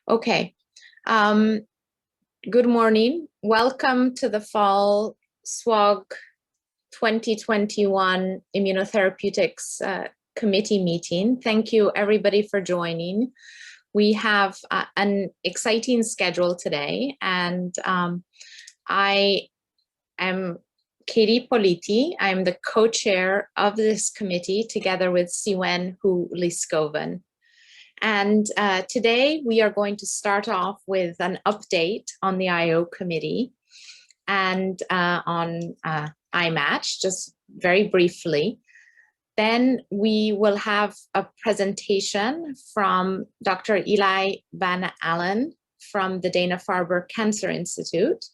Okay. Good morning. Welcome to the Fall SWOG 2021 Immunotherapeutics Committee meeting. Thank you everybody for joining. We have an exciting schedule today, and I am Katie Politi. I'm the co-chair of this committee together with Siwen Hu Liskoven. And today we are going to start off with an update on the IO committee and on IMatch, just very briefly. Then we will have a presentation from Dr. Eli Van Allen from the Dana-Farber Cancer Institute,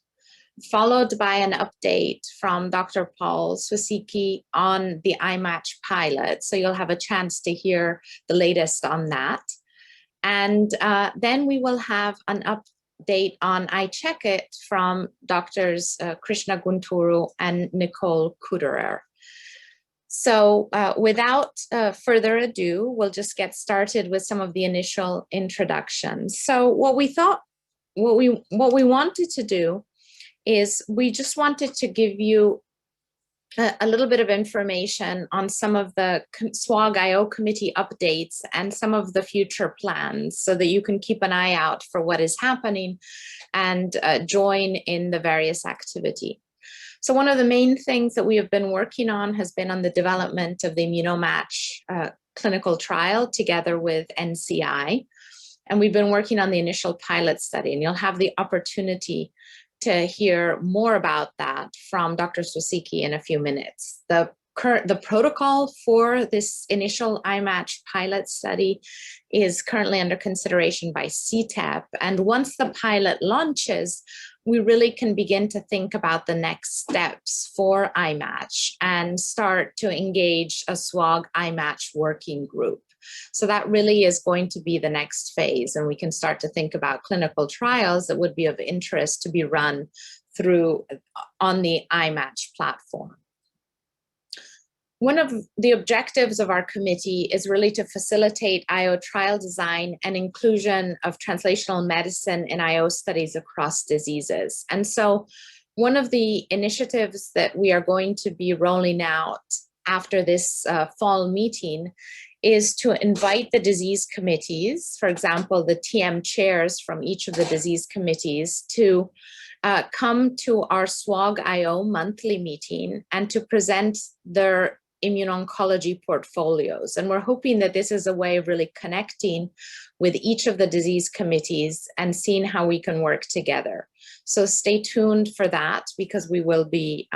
followed by an update from Dr. Paul Swasicki on the IMatch pilot. So you'll have a chance to hear the latest on that. And then we will have an update on iCheckIt from Drs. Krishna Gunturu and Nicole Kuderer. So without further ado, we'll just get started with some of the initial introductions. So what we wanted to do is we just wanted to give you a little bit of information on some of the SWOG IO committee updates and some of the future plans so that you can keep an eye out for what is happening and join in the various activity. So one of the main things that we have been working on has been on the development of the Immunomatch clinical trial together with NCI. And we've been working on the initial pilot study, and you'll have the opportunity to hear more about that from Dr. Swasicki in a few minutes. The protocol for this initial IMatch pilot study is currently under consideration by CTEP. And once the pilot launches, we really can begin to think about the next steps for IMatch and start to engage a SWOG IMatch working group. So that really is going to be the next phase, and we can start to think about clinical trials that would be of interest to be run through on the IMatch platform. One of the objectives of our committee is really to facilitate IO trial design and inclusion of translational medicine in IO studies across diseases. And so one of the initiatives that we are going to be rolling out after this fall meeting is to invite the disease committees, for example, the TM chairs from each of the disease committees, to come to our SWOG IO monthly meeting and to present their immuno-oncology portfolios. And we're hoping that this is a way of really connecting with each of the disease committees and seeing how we can work together. So stay tuned for that, because we will be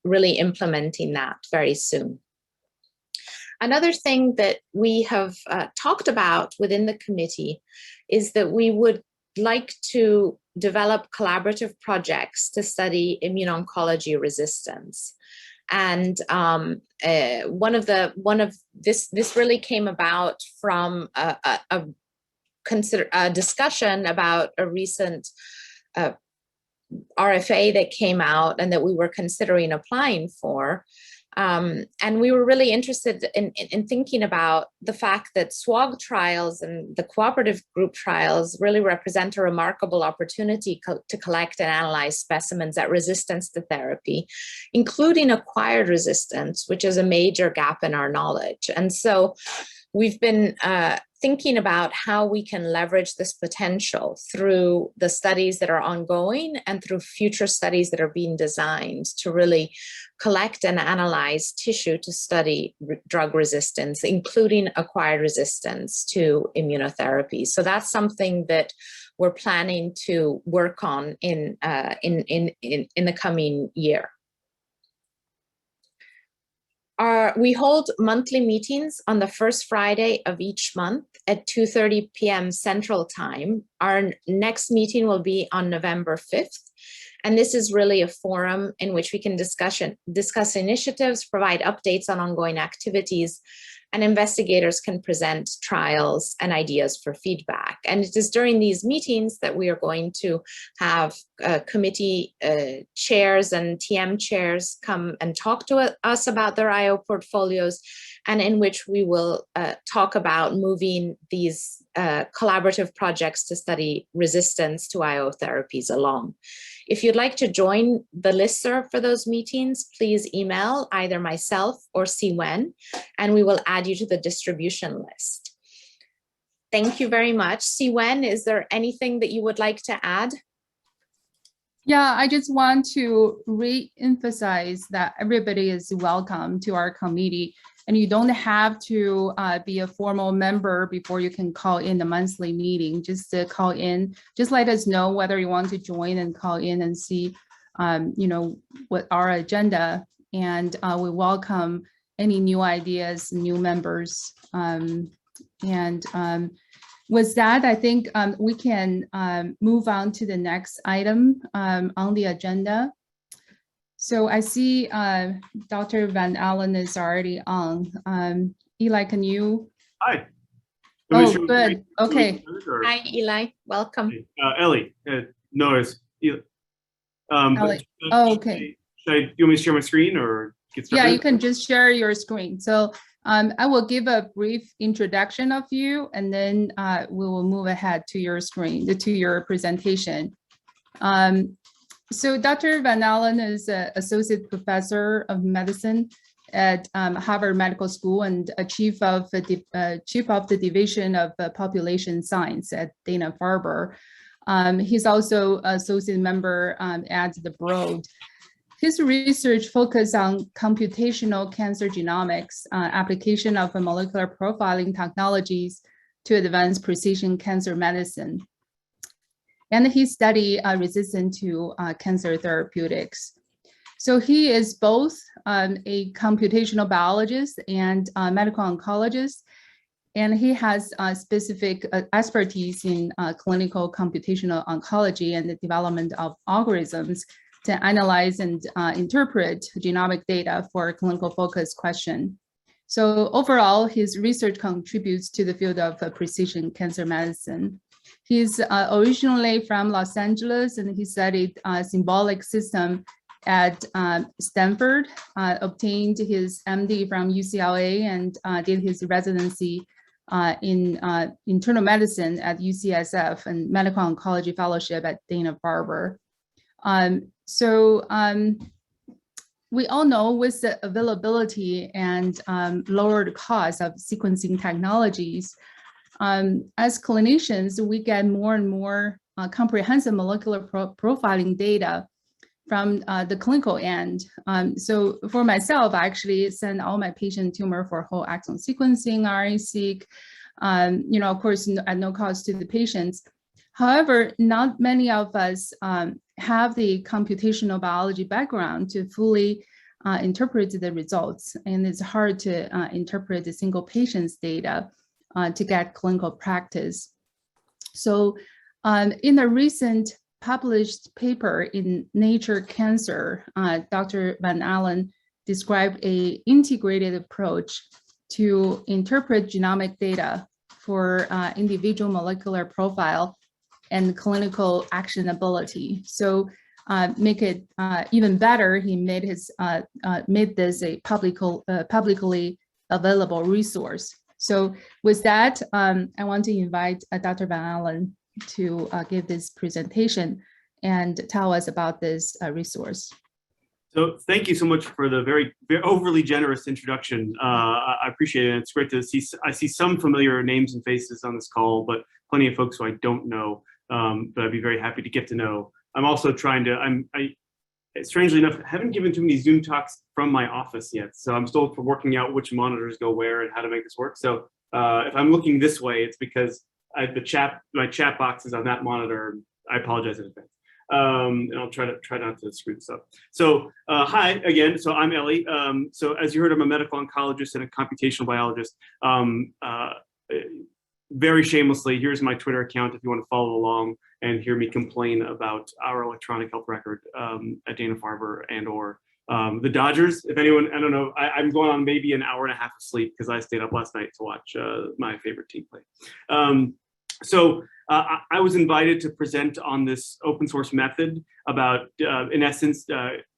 really implementing that very soon. Another thing that we have talked about within the committee is that we would like to develop collaborative projects to study immuno-oncology resistance. And this really came about from a discussion about a recent RFA that came out and that we were considering applying for. And we were really interested in thinking about the fact that SWOG trials and the cooperative group trials really represent a remarkable opportunity to collect and analyze specimens at resistance to therapy, including acquired resistance, which is a major gap in our knowledge. And so we've been thinking about how we can leverage this potential through the studies that are ongoing and through future studies that are being designed to really collect and analyze tissue to study drug resistance, including acquired resistance to immunotherapy. So that's something that we're planning to work on in the coming year. We hold monthly meetings on the first Friday of each month at 2:30 p.m. Central Time. Our next meeting will be on November 5th. And this is really a forum in which we can discuss initiatives, provide updates on ongoing activities, and investigators can present trials and ideas for feedback. And it is during these meetings that we are going to have committee chairs and TM chairs come and talk to us about their IO portfolios, and in which we will talk about moving these collaborative projects to study resistance to IO therapies along. If you'd like to join the listserv for those meetings, please email either myself or Siwen, and we will add you to the distribution list. Thank you very much. Siwen, is there anything that you would like to add? Yeah, I just want to re-emphasize that everybody is welcome to our committee, and you don't have to be a formal member before you can call in the monthly meeting. Just call in, just let us know whether you want to join and call in and see, you know, what our agenda, and we welcome any new ideas, new members. With that, I think we can move on to the next item on the agenda. So I see Dr. Van Allen is already on. Eli, can you? Hi. Oh, good. Okay. Hi, Eli. Welcome. Ellie, no, it's Eli. Ellie. Oh, okay. Do you want me to share my screen or get started? Yeah, you can just share your screen. So I will give a brief introduction of you, and then we will move ahead to your screen, to your presentation. So Dr. Van Allen is an associate professor of medicine at Harvard Medical School and a chief of the division of population science at Dana-Farber. He's also associate member at the Broad. His research focuses on computational cancer genomics, application of molecular profiling technologies to advance precision cancer medicine. And he studied resistance to cancer therapeutics. So he is both a computational biologist and a medical oncologist, and he has specific expertise in clinical computational oncology and the development of algorithms to analyze and interpret genomic data for clinical focus question. So overall, his research contributes to the field of precision cancer medicine. He's originally from Los Angeles, and he studied symbolic system at Stanford, obtained his MD from UCLA, and did his residency in internal medicine at UCSF and medical oncology fellowship at Dana-Farber. We all know with the availability and lowered cost of sequencing technologies, as clinicians, we get more and more comprehensive molecular profiling data from the clinical end. So for myself, I actually send all my patient tumor for whole exome sequencing, RNA-seq, you know, of course, at no cost to the patients. However, not many of us have the computational biology background to fully interpret the results, and it's hard to interpret the single patient's data to get clinical practice. So in a recent published paper in Nature Cancer, Dr. Van Allen described an integrated approach to interpret genomic data for individual molecular profile and clinical actionability. So make it even better, he made this a publicly available resource. So with that, I want to invite Dr. Van Allen to give this presentation and tell us about this resource. So thank you so much for the very overly generous introduction. I appreciate it. It's great to see. I see some familiar names and faces on this call, but plenty of folks who I don't know. But I'd be very happy to get to know. I'm also trying to. Strangely enough, haven't given too many Zoom talks from my office yet. So I'm still working out which monitors go where and how to make this work. So if I'm looking this way, it's because my chat box is on that monitor. I apologize in advance. And I'll try not to screw this up. So hi again. So I'm Ellie. So as you heard, I'm a medical oncologist and a computational biologist. Very shamelessly, here's my Twitter account if you want to follow along and hear me complain about our electronic health record at Dana-Farber and or The Dodgers, if anyone, I don't know, I'm going on maybe an hour and a half of sleep because I stayed up last night to watch my favorite team play. So I was invited to present on this open source method about, in essence,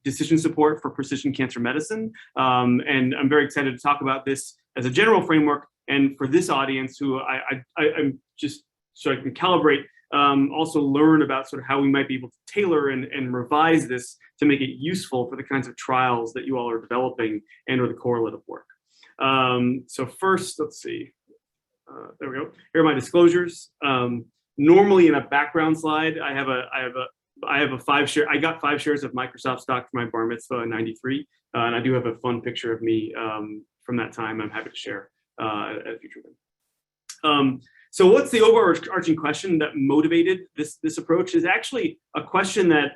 decision support for precision cancer medicine. And I'm very excited to talk about this as a general framework. And for this audience who I'm just so I can calibrate, also learn about sort of how we might be able to tailor and revise this to make it useful for the kinds of trials that you all are developing and or the correlative work. So first, let's see. There we go. Here are my disclosures. Normally in a background slide, I have a 5 share. I got 5 shares of Microsoft stock for my bar mitzvah in '93, and I do have a fun picture of me from that time. I'm happy to share at a future event. So what's the overarching question that motivated this approach is actually a question that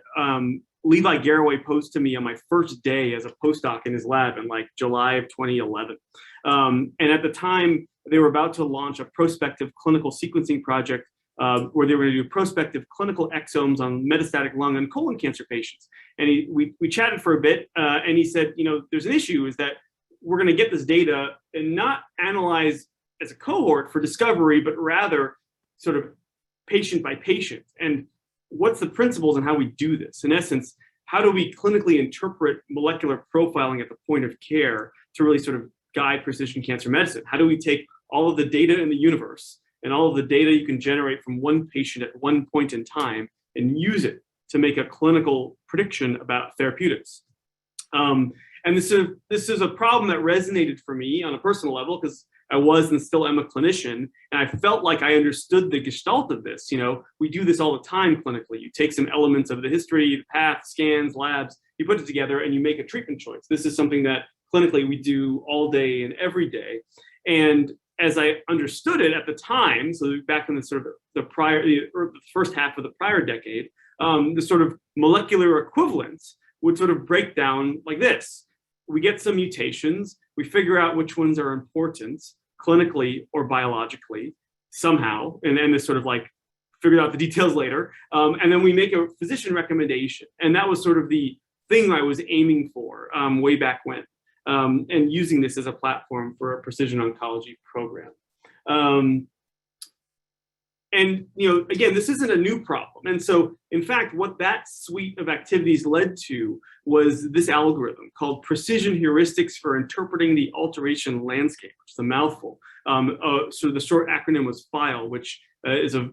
Levi Garraway posed to me on my first day as a postdoc in his lab in like July of 2011. And at the time, they were about to launch a prospective clinical sequencing project where they were going to do prospective clinical exomes on metastatic lung and colon cancer patients. And we chatted for a bit, and he said, you know, there's an issue is that we're going to get this data and not analyze as a cohort for discovery, but rather sort of patient by patient. And what's the principles and how we do this? In essence, how do we clinically interpret molecular profiling at the point of care to really sort of guide precision cancer medicine? How do we take all of the data in the universe and all of the data you can generate from one patient at one point in time and use it to make a clinical prediction about therapeutics? And this is a problem that resonated for me on a personal level because I was and still am a clinician, and I felt like I understood the gestalt of this. You know, we do this all the time clinically. You take some elements of the history, the path, scans, labs, you put it together and you make a treatment choice. This is something that clinically we do all day and every day. And as I understood it at the time, so back in the sort of the first half of the prior decade, the sort of molecular equivalence would sort of break down like this. We get some mutations, we figure out which ones are important clinically or biologically somehow, and then this sort of like figure out the details later, and then we make a physician recommendation. And that was sort of the thing I was aiming for way back when, and using this as a platform for a precision oncology program. And, you know, again, this isn't a new problem. And so, in fact, what that suite of activities led to was this algorithm called Precision Heuristics for Interpreting the Alteration Landscape, which is a mouthful. So the short acronym was FILE, which is a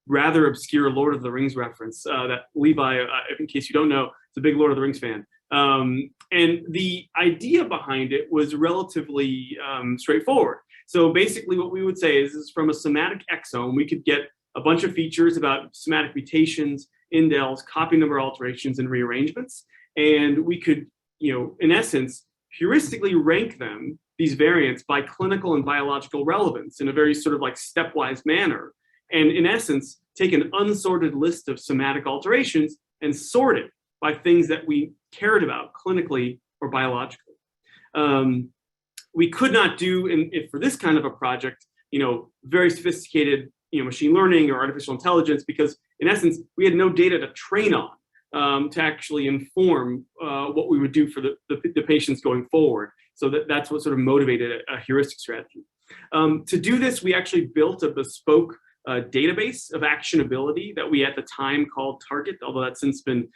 rather obscure Lord of the Rings reference that Levi, in case you don't know, is a big Lord of the Rings fan. And the idea behind it was relatively straightforward. So basically what we would say is from a somatic exome, we could get a bunch of features about somatic mutations, indels, copy number alterations, and rearrangements. And we could, you know, in essence, heuristically rank them, these variants, by clinical and biological relevance in a very sort of like stepwise manner. And in essence, take an unsorted list of somatic alterations and sort it by things that we cared about clinically or biologically. We could not do, for this kind of a project, you know, very sophisticated, you know, machine learning or artificial intelligence, because in essence, we had no data to train on to actually inform what we would do for the patients going forward. So that's what sort of motivated a heuristic strategy. To do this, we actually built a bespoke database of actionability that we at the time called Target, although that's since been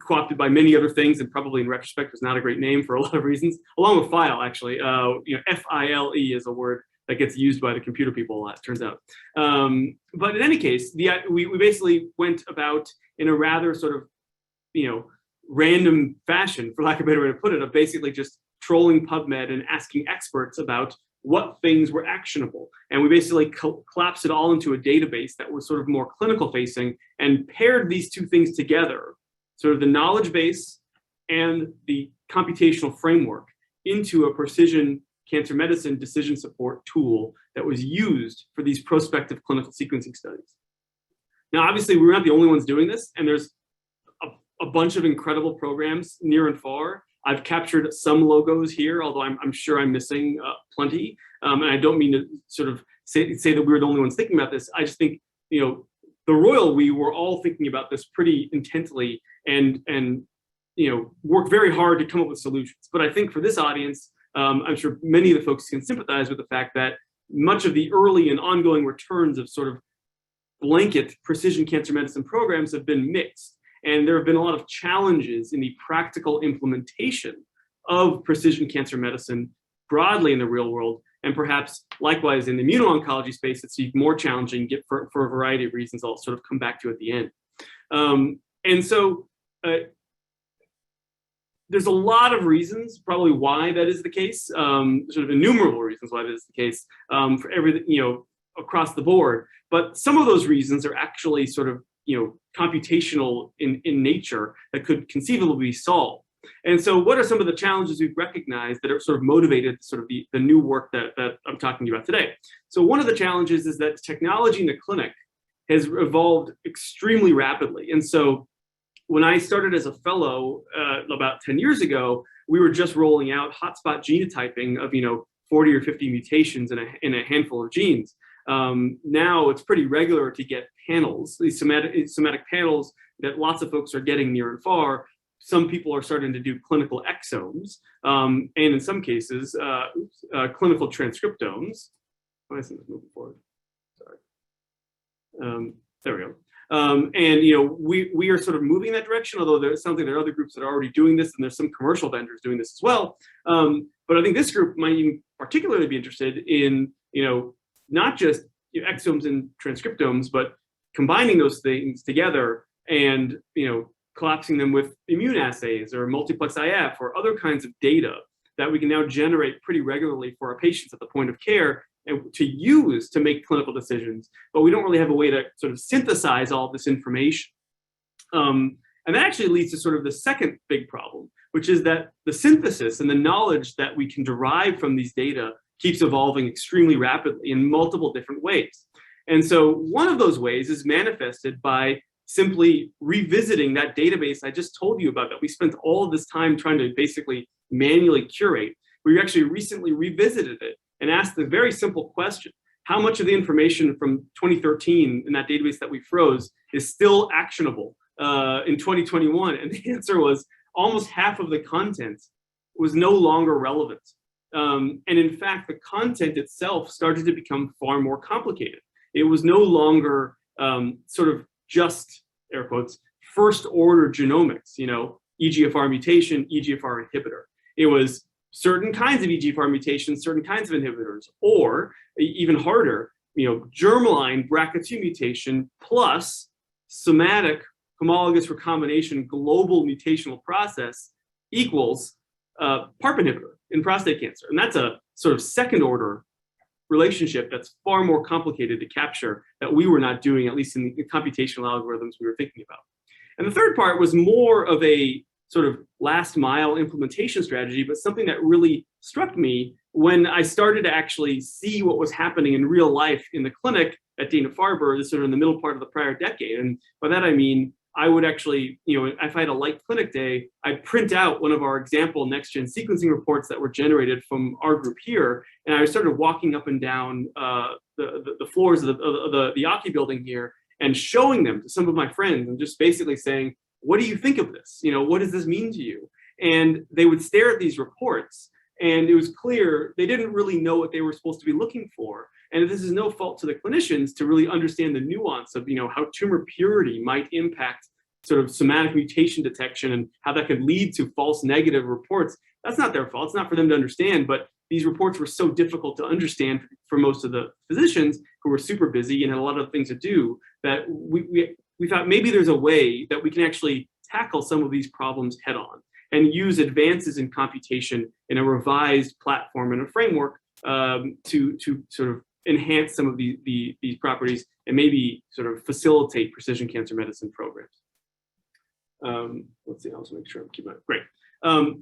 co-opted by many other things, and probably in retrospect was not a great name for a lot of reasons, along with FILE, actually. You know, F-I-L-E is a word that gets used by the computer people a lot, it turns out. But in any case, we basically went about in a rather sort of, you know, random fashion, for lack of a better way to put it, of basically just trolling PubMed and asking experts about what things were actionable. And we basically collapsed it all into a database that was sort of more clinical facing and paired these two things together, sort of the knowledge base and the computational framework, into a precision cancer medicine decision support tool that was used for these prospective clinical sequencing studies. Now, obviously, we're not the only ones doing this, and there's a bunch of incredible programs near and far. I've captured some logos here, although I'm sure I'm missing plenty. And I don't mean to sort of say that we're the only ones thinking about this. I just think, you know, the royal we were all thinking about this pretty intensely and work very hard to come up with solutions. But I think for this audience, I'm sure many of the folks can sympathize with the fact that much of the early and ongoing returns of sort of blanket precision cancer medicine programs have been mixed. And there have been a lot of challenges in the practical implementation of precision cancer medicine broadly in the real world, and perhaps likewise in the immuno-oncology space, it's even more challenging for a variety of reasons I'll sort of come back to at the end. And so there's a lot of reasons probably why that is the case, sort of innumerable reasons why that is the case for everything, across the board. But some of those reasons are actually sort of, computational in nature that could conceivably be solved. And so what are some of the challenges we've recognized that are sort of motivated sort of the new work that I'm talking to you about today? So one of the challenges is that technology in the clinic has evolved extremely rapidly. And so when I started as a fellow about 10 years ago, we were just rolling out hotspot genotyping of 40 or 50 mutations in a handful of genes. Now it's pretty regular to get panels, these somatic panels that lots of folks are getting near and far. Some people are starting to do clinical exomes, and in some cases, clinical transcriptomes. Why isn't this moving forward? Sorry. There we go. And we are sort of moving in that direction, although it sounds like there are other groups that are already doing this, and there's some commercial vendors doing this as well. But I think this group might even particularly be interested in not just exomes and transcriptomes, but combining those things together and collapsing them with immune assays or multiplex IF or other kinds of data that we can now generate pretty regularly for our patients at the point of care and to use to make clinical decisions, but we don't really have a way to sort of synthesize all this information. And that actually leads to sort of the second big problem, which is that the synthesis and the knowledge that we can derive from these data keeps evolving extremely rapidly in multiple different ways. And so one of those ways is manifested by simply revisiting that database I just told you about that we spent all of this time trying to basically manually curate. We actually recently revisited it and asked the very simple question: how much of the information from 2013 in that database that we froze is still actionable in 2021? And the answer was almost half of the content was no longer relevant. And in fact, the content itself started to become far more complicated. It was no longer sort of just, air quotes, first order genomics, EGFR mutation, EGFR inhibitor. It was certain kinds of EGFR mutations, certain kinds of inhibitors, or even harder, germline BRCA2 mutation plus somatic homologous recombination global mutational process equals PARP inhibitor in prostate cancer. And that's a sort of second order relationship that's far more complicated to capture that we were not doing, at least in the computational algorithms we were thinking about. And the third part was more of a sort of last mile implementation strategy, but something that really struck me when I started to actually see what was happening in real life in the clinic at Dana-Farber, sort of in the middle part of the prior decade. And by that I mean, I would actually, if I had a light clinic day, I'd print out one of our example next-gen sequencing reports that were generated from our group here. And I started walking up and down the floors of the Aki building here and showing them to some of my friends and just basically saying, what do you think of this? What does this mean to you? And they would stare at these reports, and it was clear they didn't really know what they were supposed to be looking for. And this is no fault to the clinicians to really understand the nuance of how tumor purity might impact sort of somatic mutation detection and how that could lead to false negative reports. That's not their fault. It's not for them to understand, but these reports were so difficult to understand for most of the physicians who were super busy and had a lot of things to do that we thought maybe there's a way that we can actually tackle some of these problems head on and use advances in computation in a revised platform and a framework to sort of enhance some of these properties and maybe sort of facilitate precision cancer medicine programs. Let's see, I'll just make sure I'm keeping it. Great.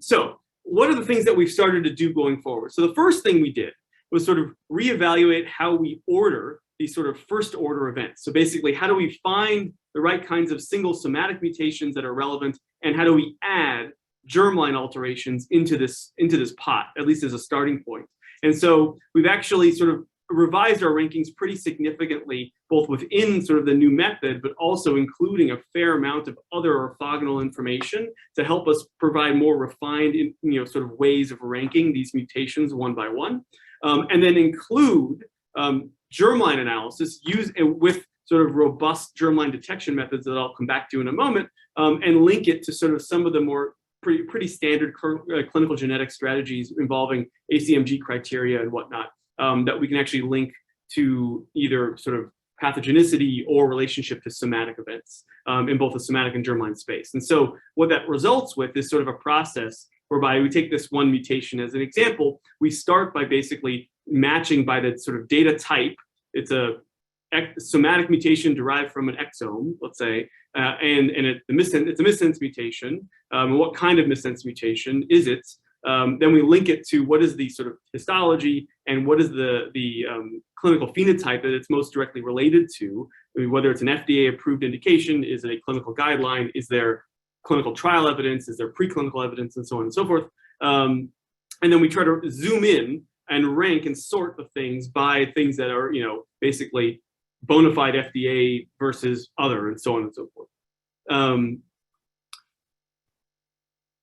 So what are the things that we've started to do going forward? So the first thing we did was sort of reevaluate how we order these sort of first order events. So basically, how do we find the right kinds of single somatic mutations that are relevant, and how do we add germline alterations into this pot, at least as a starting point? And so we've actually sort of revised our rankings pretty significantly, both within sort of the new method, but also including a fair amount of other orthogonal information to help us provide more refined, sort of ways of ranking these mutations one by one, and then include germline analysis with sort of robust germline detection methods that I'll come back to in a moment, and link it to sort of some of the more pretty standard clinical genetic strategies involving ACMG criteria and whatnot, that we can actually link to either sort of pathogenicity or relationship to somatic events in both the somatic and germline space. And so what that results with is sort of a process whereby we take this one mutation as an example. We start by basically matching by the sort of data type. It's a somatic mutation derived from an exome, let's say, and it's a missense mutation. What kind of missense mutation is it? Then we link it to what is the sort of histology and what is the clinical phenotype that it's most directly related to, whether it's an FDA-approved indication, is it a clinical guideline, is there clinical trial evidence, is there preclinical evidence, and so on and so forth. And then we try to zoom in and rank and sort the things by things that are, basically bona fide FDA versus other, and so on and so forth.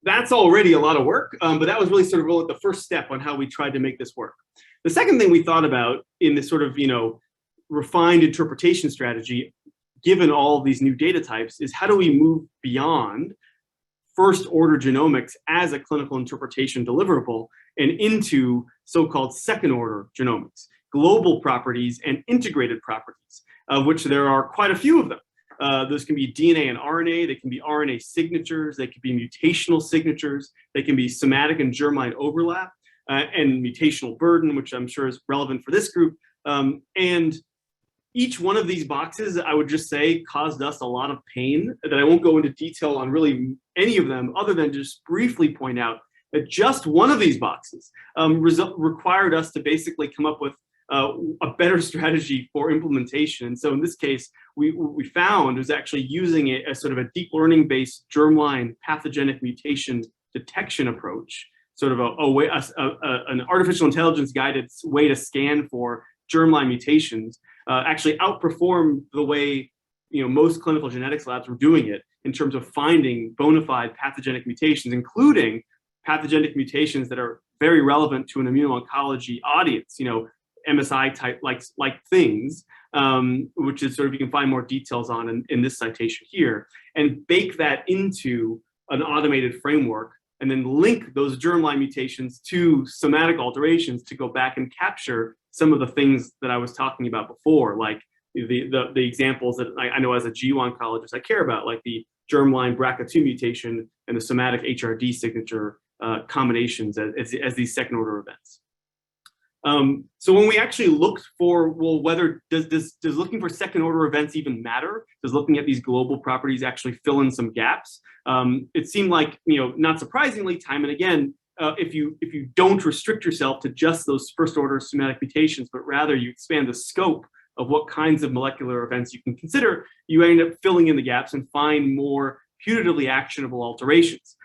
That's already a lot of work, but that was really sort of the first step on how we tried to make this work. The second thing we thought about in this sort of, refined interpretation strategy, given all of these new data types, is how do we move beyond first order genomics as a clinical interpretation deliverable and into so-called second order genomics, global properties and integrated properties, of which there are quite a few of them. Those can be DNA and RNA, they can be RNA signatures, they can be mutational signatures, they can be somatic and germline overlap, and mutational burden, which I'm sure is relevant for this group. And each one of these boxes, I would just say, caused us a lot of pain that I won't go into detail on really any of them, other than just briefly point out that just one of these boxes required us to basically come up with a better strategy for implementation. And so in this case, what we found was actually using a sort of a deep learning based germline pathogenic mutation detection approach, sort of an artificial intelligence guided way to scan for germline mutations, actually outperformed the way most clinical genetics labs were doing it in terms of finding bona fide pathogenic mutations, including pathogenic mutations that are very relevant to an immuno-oncology audience, MSI type like things, which is sort of, you can find more details on in this citation here, and bake that into an automated framework, and then link those germline mutations to somatic alterations to go back and capture some of the things that I was talking about before, like the examples that I know as a GU oncologist I care about, like the germline BRCA2 mutation and the somatic HRD signature combinations as these second order events. So when we actually looked for, well, whether does looking for second order events even matter? Does looking at these global properties actually fill in some gaps? It seemed like, not surprisingly, time and again, if you don't restrict yourself to just those first order somatic mutations, but rather you expand the scope of what kinds of molecular events you can consider, you end up filling in the gaps and find more putatively actionable alterations.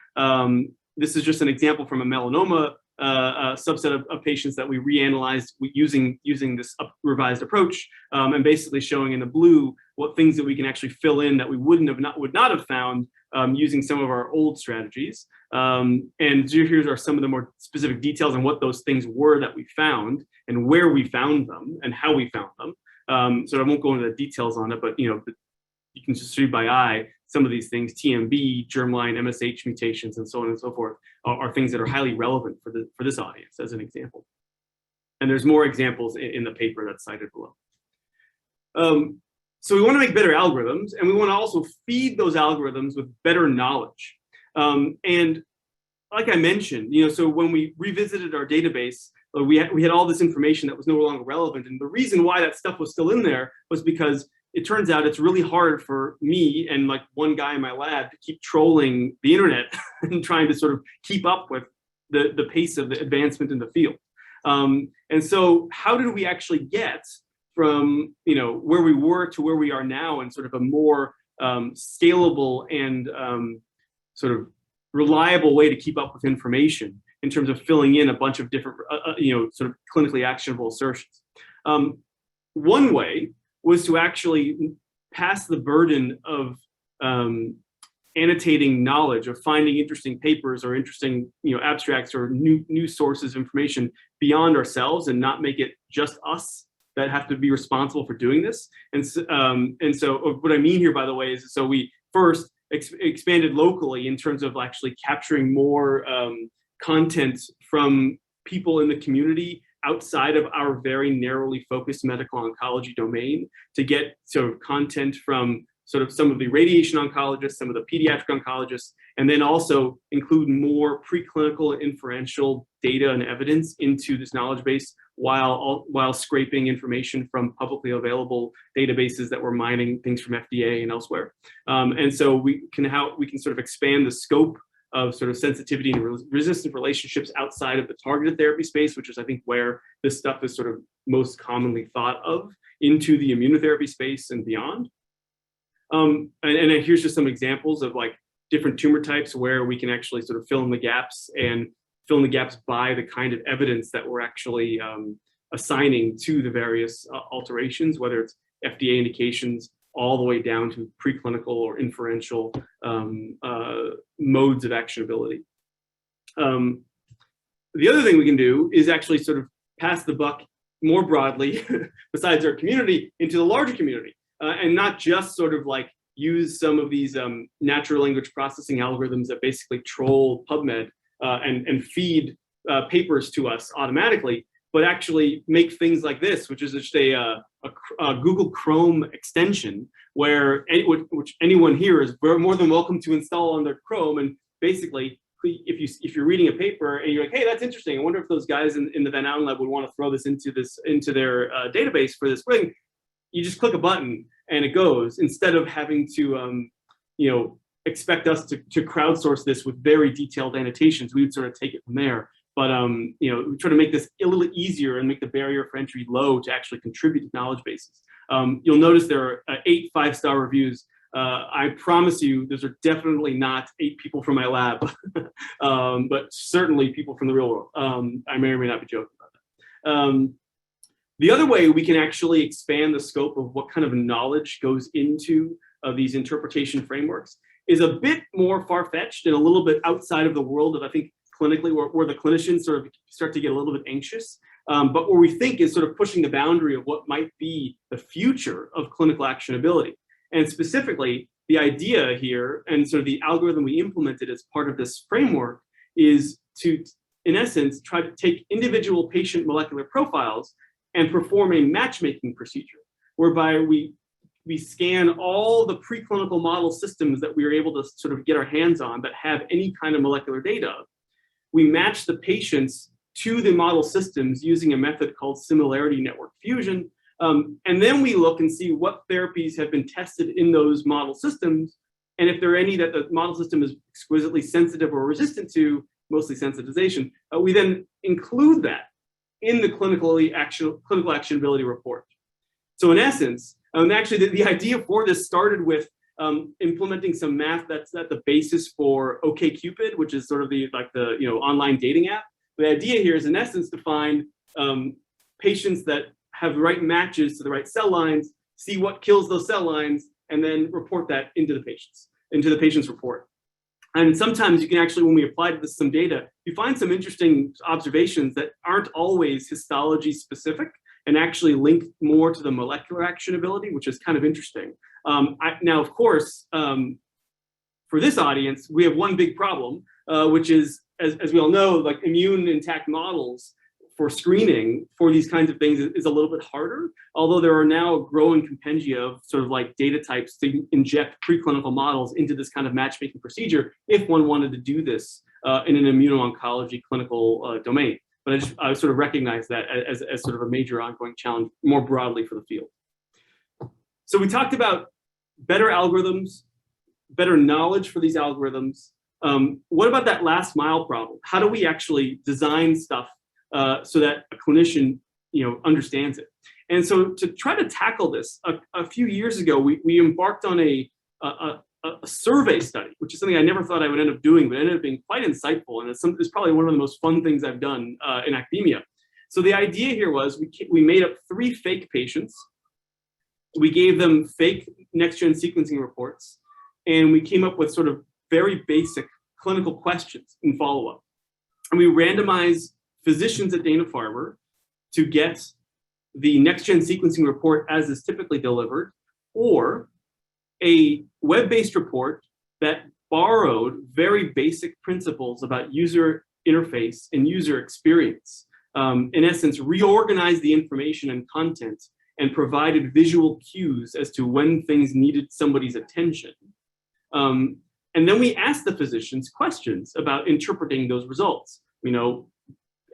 This is just an example from a melanoma subset of patients that we reanalyzed using this revised approach, and basically showing in the blue what things that we can actually fill in that we would not have found using some of our old strategies. And here are some of the more specific details on what those things were that we found and where we found them and how we found them. So I won't go into the details on it, but you can just read by eye some of these things. TMB, germline, MSH mutations, and so on and so forth are things that are highly relevant for this audience, as an example. And there's more examples in the paper that's cited below. So we want to make better algorithms, and we want to also feed those algorithms with better knowledge. And like I mentioned, so when we revisited our database, we had all this information that was no longer relevant. And the reason why that stuff was still in there was because it turns out it's really hard for me and like one guy in my lab to keep trolling the internet and trying to sort of keep up with the pace of the advancement in the field. And so how did we actually get from where we were to where we are now in sort of a more scalable and sort of reliable way to keep up with information in terms of filling in a bunch of different sort of clinically actionable assertions? One way was to actually pass the burden of annotating knowledge, of finding interesting papers or interesting abstracts or new sources of information beyond ourselves, and not make it just us that have to be responsible for doing this. And so what I mean here, by the way, is so we first expanded locally in terms of actually capturing more content from people in the community outside of our very narrowly focused medical oncology domain, to get sort of content from sort of some of the radiation oncologists, some of the pediatric oncologists, and then also include more preclinical and inferential data and evidence into this knowledge base, while scraping information from publicly available databases that were mining things from FDA and elsewhere. And so we can sort of expand the scope of sort of sensitivity and resistant relationships outside of the targeted therapy space, which is, I think, where this stuff is sort of most commonly thought of, into the immunotherapy space and beyond. And here's just some examples of like different tumor types where we can actually sort of fill in the gaps, and fill in the gaps by the kind of evidence that we're actually assigning to the various alterations, whether it's FDA indications all the way down to preclinical or inferential modes of actionability. The other thing we can do is actually sort of pass the buck more broadly, besides our community, into the larger community. And not just sort of like use some of these natural language processing algorithms that basically troll PubMed and feed papers to us automatically, but actually make things like this, which is just a Google Chrome extension, which anyone here is more than welcome to install on their Chrome. And basically, if you're reading a paper and you're like, hey, that's interesting, I wonder if those guys in the Van Allen lab would want to throw this into their database for this thing. You just click a button and it goes, instead of having to expect us to crowdsource this with very detailed annotations. We would sort of take it from there. But we try to make this a little easier and make the barrier for entry low to actually contribute to knowledge bases. You'll notice there are 8 5-star reviews. I promise you, those are definitely not 8 people from my lab, but certainly people from the real world. I may or may not be joking about that. The other way we can actually expand the scope of what kind of knowledge goes into these interpretation frameworks is a bit more far-fetched and a little bit outside of the world of, I think, clinically, where the clinicians sort of start to get a little bit anxious, but where we think is sort of pushing the boundary of what might be the future of clinical actionability. And specifically, the idea here, and sort of the algorithm we implemented as part of this framework, is to, in essence, try to take individual patient molecular profiles and perform a matchmaking procedure, whereby we scan all the preclinical model systems that we are able to sort of get our hands on that have any kind of molecular data. We match the patients to the model systems using a method called similarity network fusion. And then we look and see what therapies have been tested in those model systems. And if there are any that the model system is exquisitely sensitive or resistant to, mostly sensitization, we then include that in the clinical actionability report. So in essence, actually the idea for this started with implementing some math that's at the basis for OkCupid, which is sort of the online dating app. The idea here is, in essence, to find patients that have the right matches to the right cell lines, see what kills those cell lines, and then report that into the patient's report. And sometimes you can actually, when we apply to this some data, you find some interesting observations that aren't always histology specific and actually link more to the molecular actionability, which is kind of interesting. Now, of course, for this audience, we have one big problem, which is, as we all know, like immune intact models for screening for these kinds of things is a little bit harder, although there are now growing compendia of sort of like data types to inject preclinical models into this kind of matchmaking procedure if one wanted to do this in an immuno-oncology clinical domain. But I sort of recognize that as sort of a major ongoing challenge more broadly for the field. So we talked about better algorithms, better knowledge for these algorithms. What about that last mile problem? How do we actually design stuff so that a clinician understands it? And so to try to tackle this, a few years ago, we embarked on a survey study, which is something I never thought I would end up doing, but ended up being quite insightful. And it's probably one of the most fun things I've done in academia. So the idea here was we made up 3 fake patients we gave them fake next-gen sequencing reports, and we came up with sort of very basic clinical questions in follow-up. And we randomized physicians at Dana-Farber to get the next-gen sequencing report as is typically delivered, or a web-based report that borrowed very basic principles about user interface and user experience. In essence, reorganized the information and content and provided visual cues as to when things needed somebody's attention. And then we asked the physicians questions about interpreting those results. You know,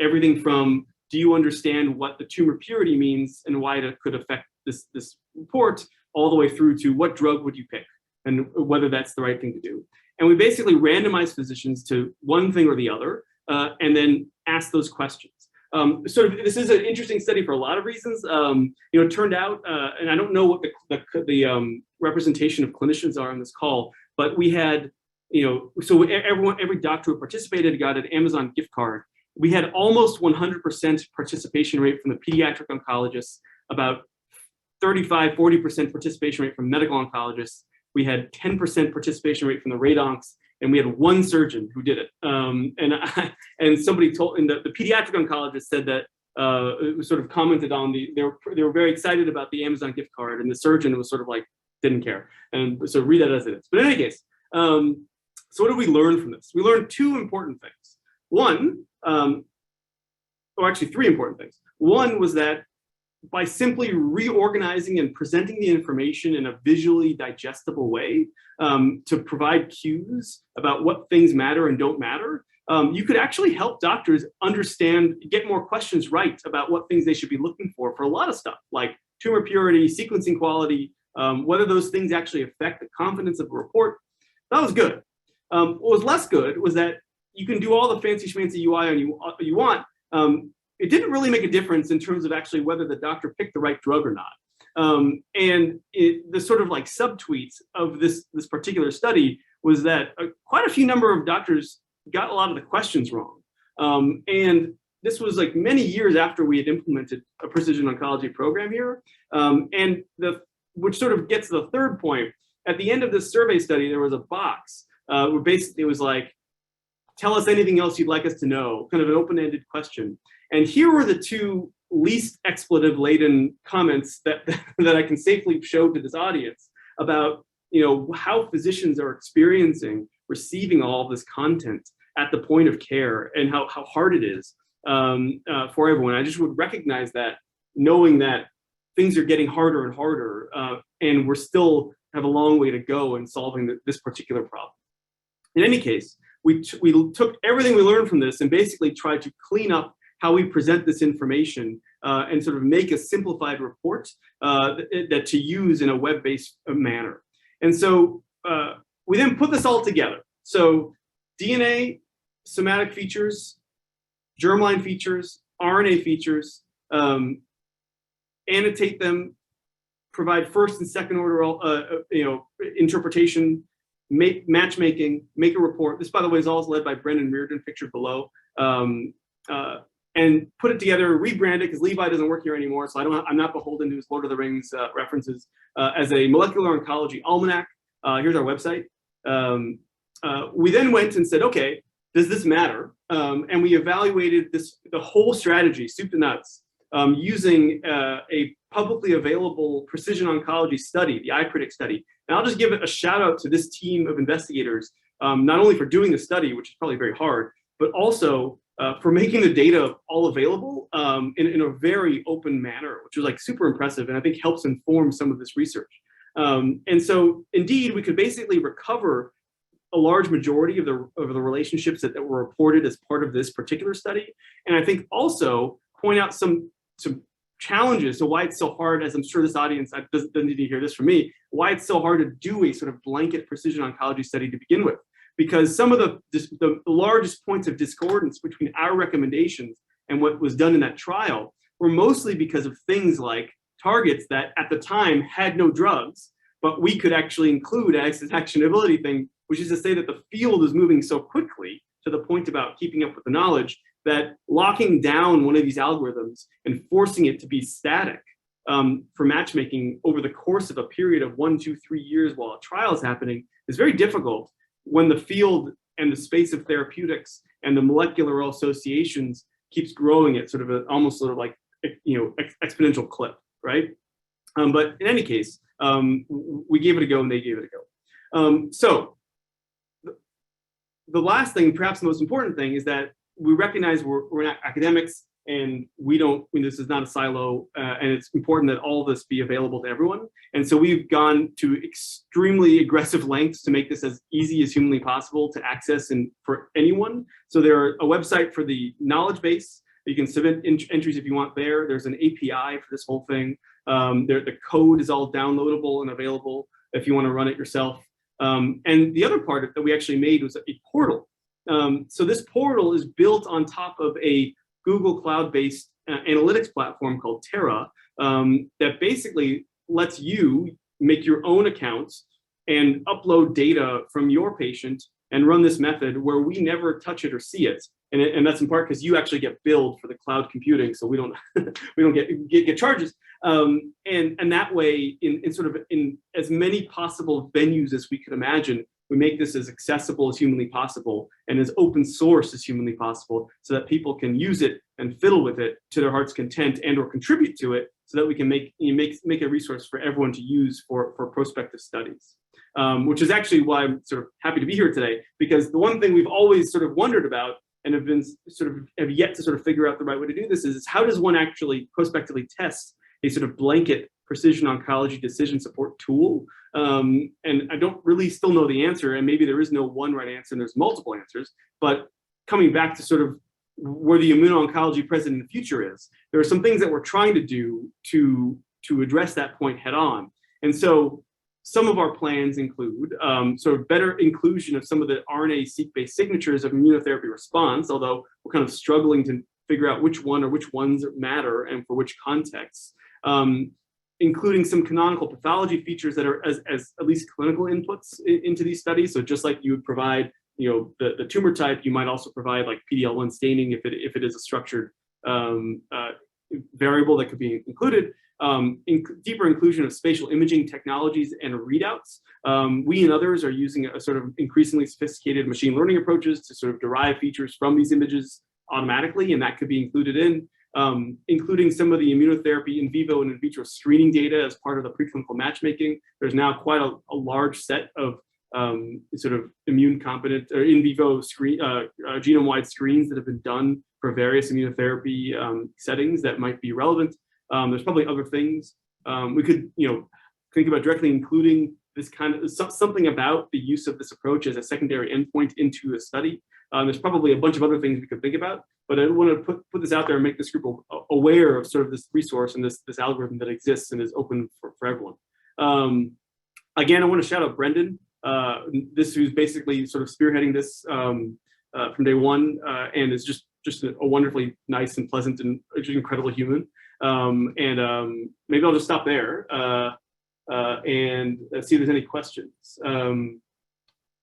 everything from, do you understand what the tumor purity means and why it could affect this report, all the way through to what drug would you pick and whether that's the right thing to do. And we basically randomized physicians to one thing or the other, and then asked those questions. This is an interesting study for a lot of reasons. It turned out, and I don't know what the representation of clinicians are on this call, but we had, so every doctor who participated got an Amazon gift card. We had almost 100% participation rate from the pediatric oncologists, about 35–40% participation rate from medical oncologists. We had 10% participation rate from the radoncs, and we had one surgeon who did it. And somebody told, and the pediatric oncologist said that it was sort of commented on they were very excited about the Amazon gift card, and the surgeon was sort of like didn't care. And so read that as it is. But in any case, so what did we learn from this? We learned two important things. One, or actually three important things. One was that by simply reorganizing and presenting the information in a visually digestible way to provide cues about what things matter and don't matter, you could actually help doctors understand, get more questions right about what things they should be looking for a lot of stuff, like tumor purity, sequencing quality, whether those things actually affect the confidence of a report. That was good. What was less good was that you can do all the fancy schmancy UI you want. It didn't really make a difference in terms of actually whether the doctor picked the right drug or not. The sort of like subtweets of this particular study was that quite a few number of doctors got a lot of the questions wrong. And this was like many years after we had implemented a precision oncology program here. Which sort of gets to the third point. At the end of this survey study, there was a box where basically it was like, tell us anything else you'd like us to know, kind of an open-ended question. And here were the two least expletive-laden comments that I can safely show to this audience about, how physicians are experiencing receiving all of this content at the point of care and how hard it is for everyone. I just would recognize that, knowing that things are getting harder and harder, and we're still have a long way to go in solving this particular problem. In any case, we took everything we learned from this and basically tried to clean up how we present this information and sort of make a simplified report that to use in a web-based manner. And so we then put this all together. So DNA, somatic features, germline features, RNA features, annotate them, provide first and second order interpretation, matchmaking, make a report. This, by the way, is all led by Brendan Reardon, pictured below. And put it together, rebrand it, because Levi doesn't work here anymore, so I'm not beholden to his Lord of the Rings references, as a molecular oncology almanac. Here's our website. We then went and said, okay, does this matter? And we evaluated the whole strategy, soup to nuts, using a publicly available precision oncology study, the iPredict study. And I'll just give it a shout out to this team of investigators, not only for doing the study, which is probably very hard, but also for making the data all available in a very open manner, which was like super impressive, and I think helps inform some of this research. And so indeed, we could basically recover a large majority of the relationships that were reported as part of this particular study. And I think also point out some challenges to why it's so hard, as I'm sure this audience doesn't need to hear this from me, why it's so hard to do a sort of blanket precision oncology study to begin with. Because some of the largest points of discordance between our recommendations and what was done in that trial were mostly because of things like targets that at the time had no drugs, but we could actually include as this actionability thing, which is to say that the field is moving so quickly to the point about keeping up with the knowledge that locking down one of these algorithms and forcing it to be static for matchmaking over the course of a period of 1, 2, 3 years while a trial is happening is very difficult when the field and the space of therapeutics and the molecular associations keeps growing at sort of a, almost sort of like, exponential clip, right? But in any case, we gave it a go and they gave it a go. So the last thing, perhaps the most important thing, is that we recognize we're not academics and we don't, this is not a silo, and it's important that all of this be available to everyone. And so we've gone to extremely aggressive lengths to make this as easy as humanly possible to access and for anyone. So there's a website for the knowledge base. You can submit entries if you want there. There's an API for this whole thing. The code is all downloadable and available if you want to run it yourself. And the other part that we actually made was a portal. So this portal is built on top of a Google cloud-based analytics platform called Terra that basically lets you make your own accounts and upload data from your patient and run this method where we never touch it or see it. And that's in part because you actually get billed for the cloud computing, so we don't we don't get charges. And that way, in sort of in as many possible venues as we could imagine, we make this as accessible as humanly possible and as open source as humanly possible, so that people can use it and fiddle with it to their heart's content and or contribute to it, so that we can make a resource for everyone to use for prospective studies. Which is actually why I'm sort of happy to be here today, because the one thing we've always sort of wondered about and have yet to sort of figure out the right way to do this is how does one actually prospectively test a sort of blanket precision oncology decision support tool? And I don't really still know the answer, and maybe there is no one right answer and there's multiple answers, but coming back to sort of where the immuno-oncology present in the future is, there are some things that we're trying to do to address that point head on. And so some of our plans include sort of better inclusion of some of the RNA-seq-based signatures of immunotherapy response, although we're kind of struggling to figure out which one or which ones matter and for which contexts. Including some canonical pathology features that are as at least clinical inputs into these studies. So just like you would provide, the tumor type, you might also provide like PD-L1 staining if it is a structured variable that could be included. Deeper inclusion of spatial imaging technologies and readouts. We and others are using a sort of increasingly sophisticated machine learning approaches to sort of derive features from these images automatically, and that could be included in. Including some of the immunotherapy in vivo and in vitro screening data as part of the preclinical matchmaking. There's now quite a large set of sort of immune competent or in vivo genome-wide screens that have been done for various immunotherapy settings that might be relevant. There's probably other things. We could, think about directly including this kind of something about the use of this approach as a secondary endpoint into a study. There's probably a bunch of other things we could think about, but I want to put this out there and make this group aware of sort of this resource and this algorithm that exists and is open for everyone. Again, I want to shout out Brendan, who's basically sort of spearheading this from day one, and is just a wonderfully nice and pleasant and incredible human. Maybe I'll just stop there and see if there's any questions.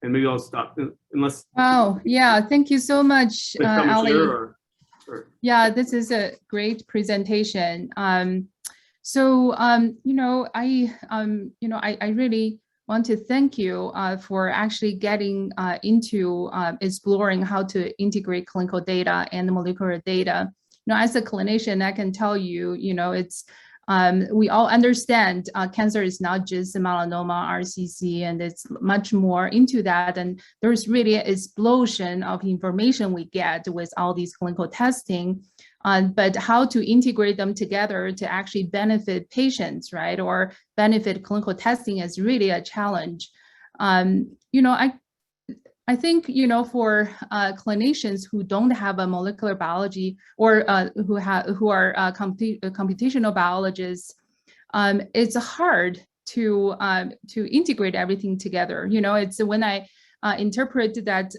And maybe I'll stop unless. Wow, yeah, thank you so much, Ali. Yeah, this is a great presentation. I really want to thank you for actually getting into exploring how to integrate clinical data and molecular data. As a clinician, I can tell you, it's we all understand cancer is not just melanoma, RCC, and it's much more into that. And there's really an explosion of information we get with all these clinical testing, but how to integrate them together to actually benefit patients, right? Or benefit clinical testing is really a challenge. I think, for clinicians who don't have a molecular biology or who are computational biologists, it's hard to integrate everything together. It's when I interpret that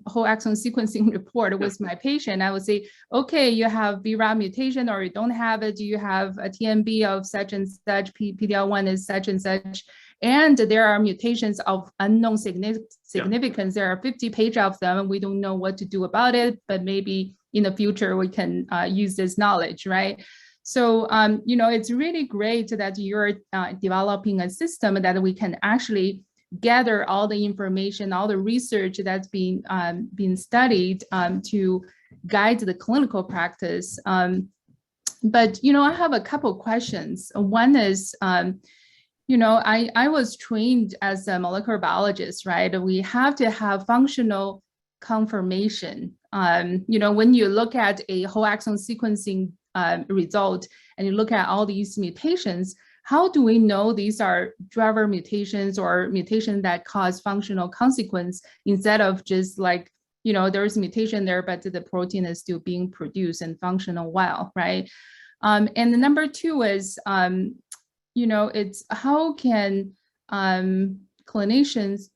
whole exome sequencing report with my patient, I would say, okay, you have BRAF mutation or you don't have it. You have a TMB of such and such, PD-L1 is such and such. And there are mutations of unknown significance. There are 50 pages of them, and we don't know what to do about it, but maybe in the future we can use this knowledge, right? So, you know, it's really great that you're developing a system that we can actually gather all the information, all the research that's been studied to guide the clinical practice. But, you know, I have a couple questions. One is, you know, I was trained as a molecular biologist, right? We have to have functional confirmation. You know, when you look at a whole exome sequencing result and you look at all these mutations, how do we know these are driver mutations or mutations that cause functional consequence instead of just like, you know, there's a mutation there, but the protein is still being produced and functional well, right? And the number two is, you know, it's how can clinicians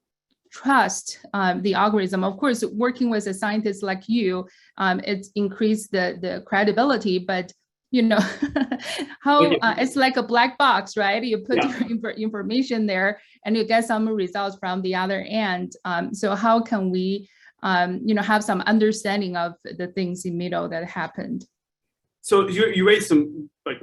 trust the algorithm? Of course, working with a scientist like you, it's increased the credibility, but you know, how it's like a black box, right? You put your information there and you get some results from the other end. So how can we, you know, have some understanding of the things in middle that happened? So you raised some like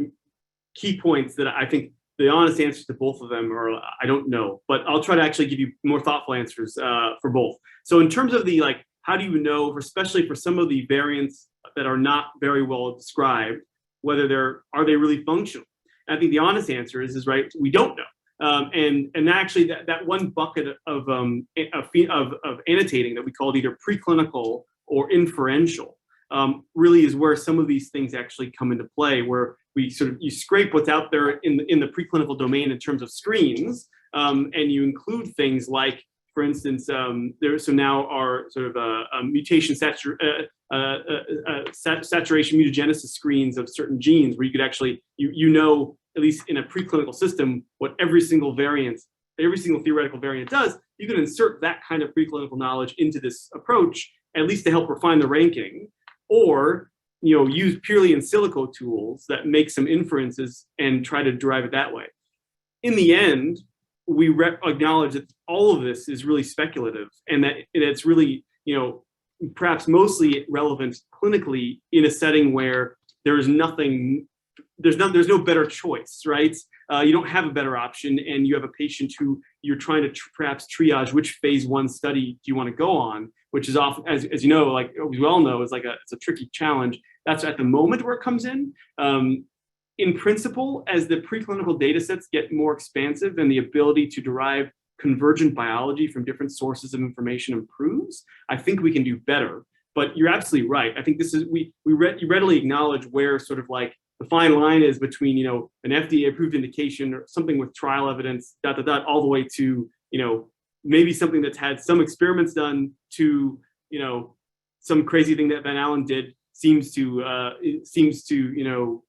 key points that I think the honest answers to both of them are, I don't know, but I'll try to actually give you more thoughtful answers for both. So in terms of the, like, how do you know, especially for some of the variants that are not very well described, whether are they really functional? And I think the honest answer is right, we don't know. And actually that one bucket of annotating that we called either preclinical or inferential really is where some of these things actually come into play, where you scrape what's out there in the preclinical domain in terms of screens, and you include things like, for instance, so now our sort of mutation saturation mutagenesis screens of certain genes, where you could actually, you know, at least in a preclinical system, what every single theoretical variant does. You can insert that kind of preclinical knowledge into this approach, at least to help refine the ranking, or you know, use purely in silico tools that make some inferences and try to derive it that way. In the end, we acknowledge that all of this is really speculative, and that it's really, you know, perhaps mostly relevant clinically in a setting where there's no better choice, right? You don't have a better option, and you have a patient who you're trying to perhaps triage which phase 1 study do you want to go on, which is often, as you know, like we all know, is like it's a tricky challenge. That's at the moment where it comes in. In principle, as the preclinical data sets get more expansive and the ability to derive convergent biology from different sources of information improves, I think we can do better. But you're absolutely right. I think this is, you readily acknowledge where sort of like the fine line is between, you know, an FDA approved indication or something with trial evidence, all the way to, you know, maybe something that's had some experiments done to, you know, some crazy thing that Van Allen did seems to, you know,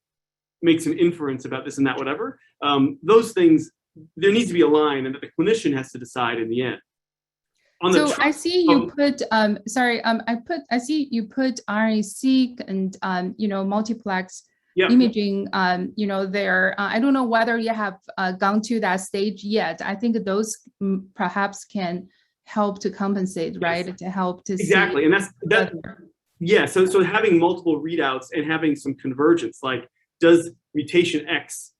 make some inference about this and that, whatever. Those things, there needs to be a line, and that the clinician has to decide in the end. So I see you put, I see you put RNA-seq and, you know, multiplex imaging, you know, there. I don't know whether you have gone to that stage yet. I think those perhaps can help to compensate, right? Yes. To help to exactly, see. And that. Yeah. So having multiple readouts and having some convergence, like, does mutation X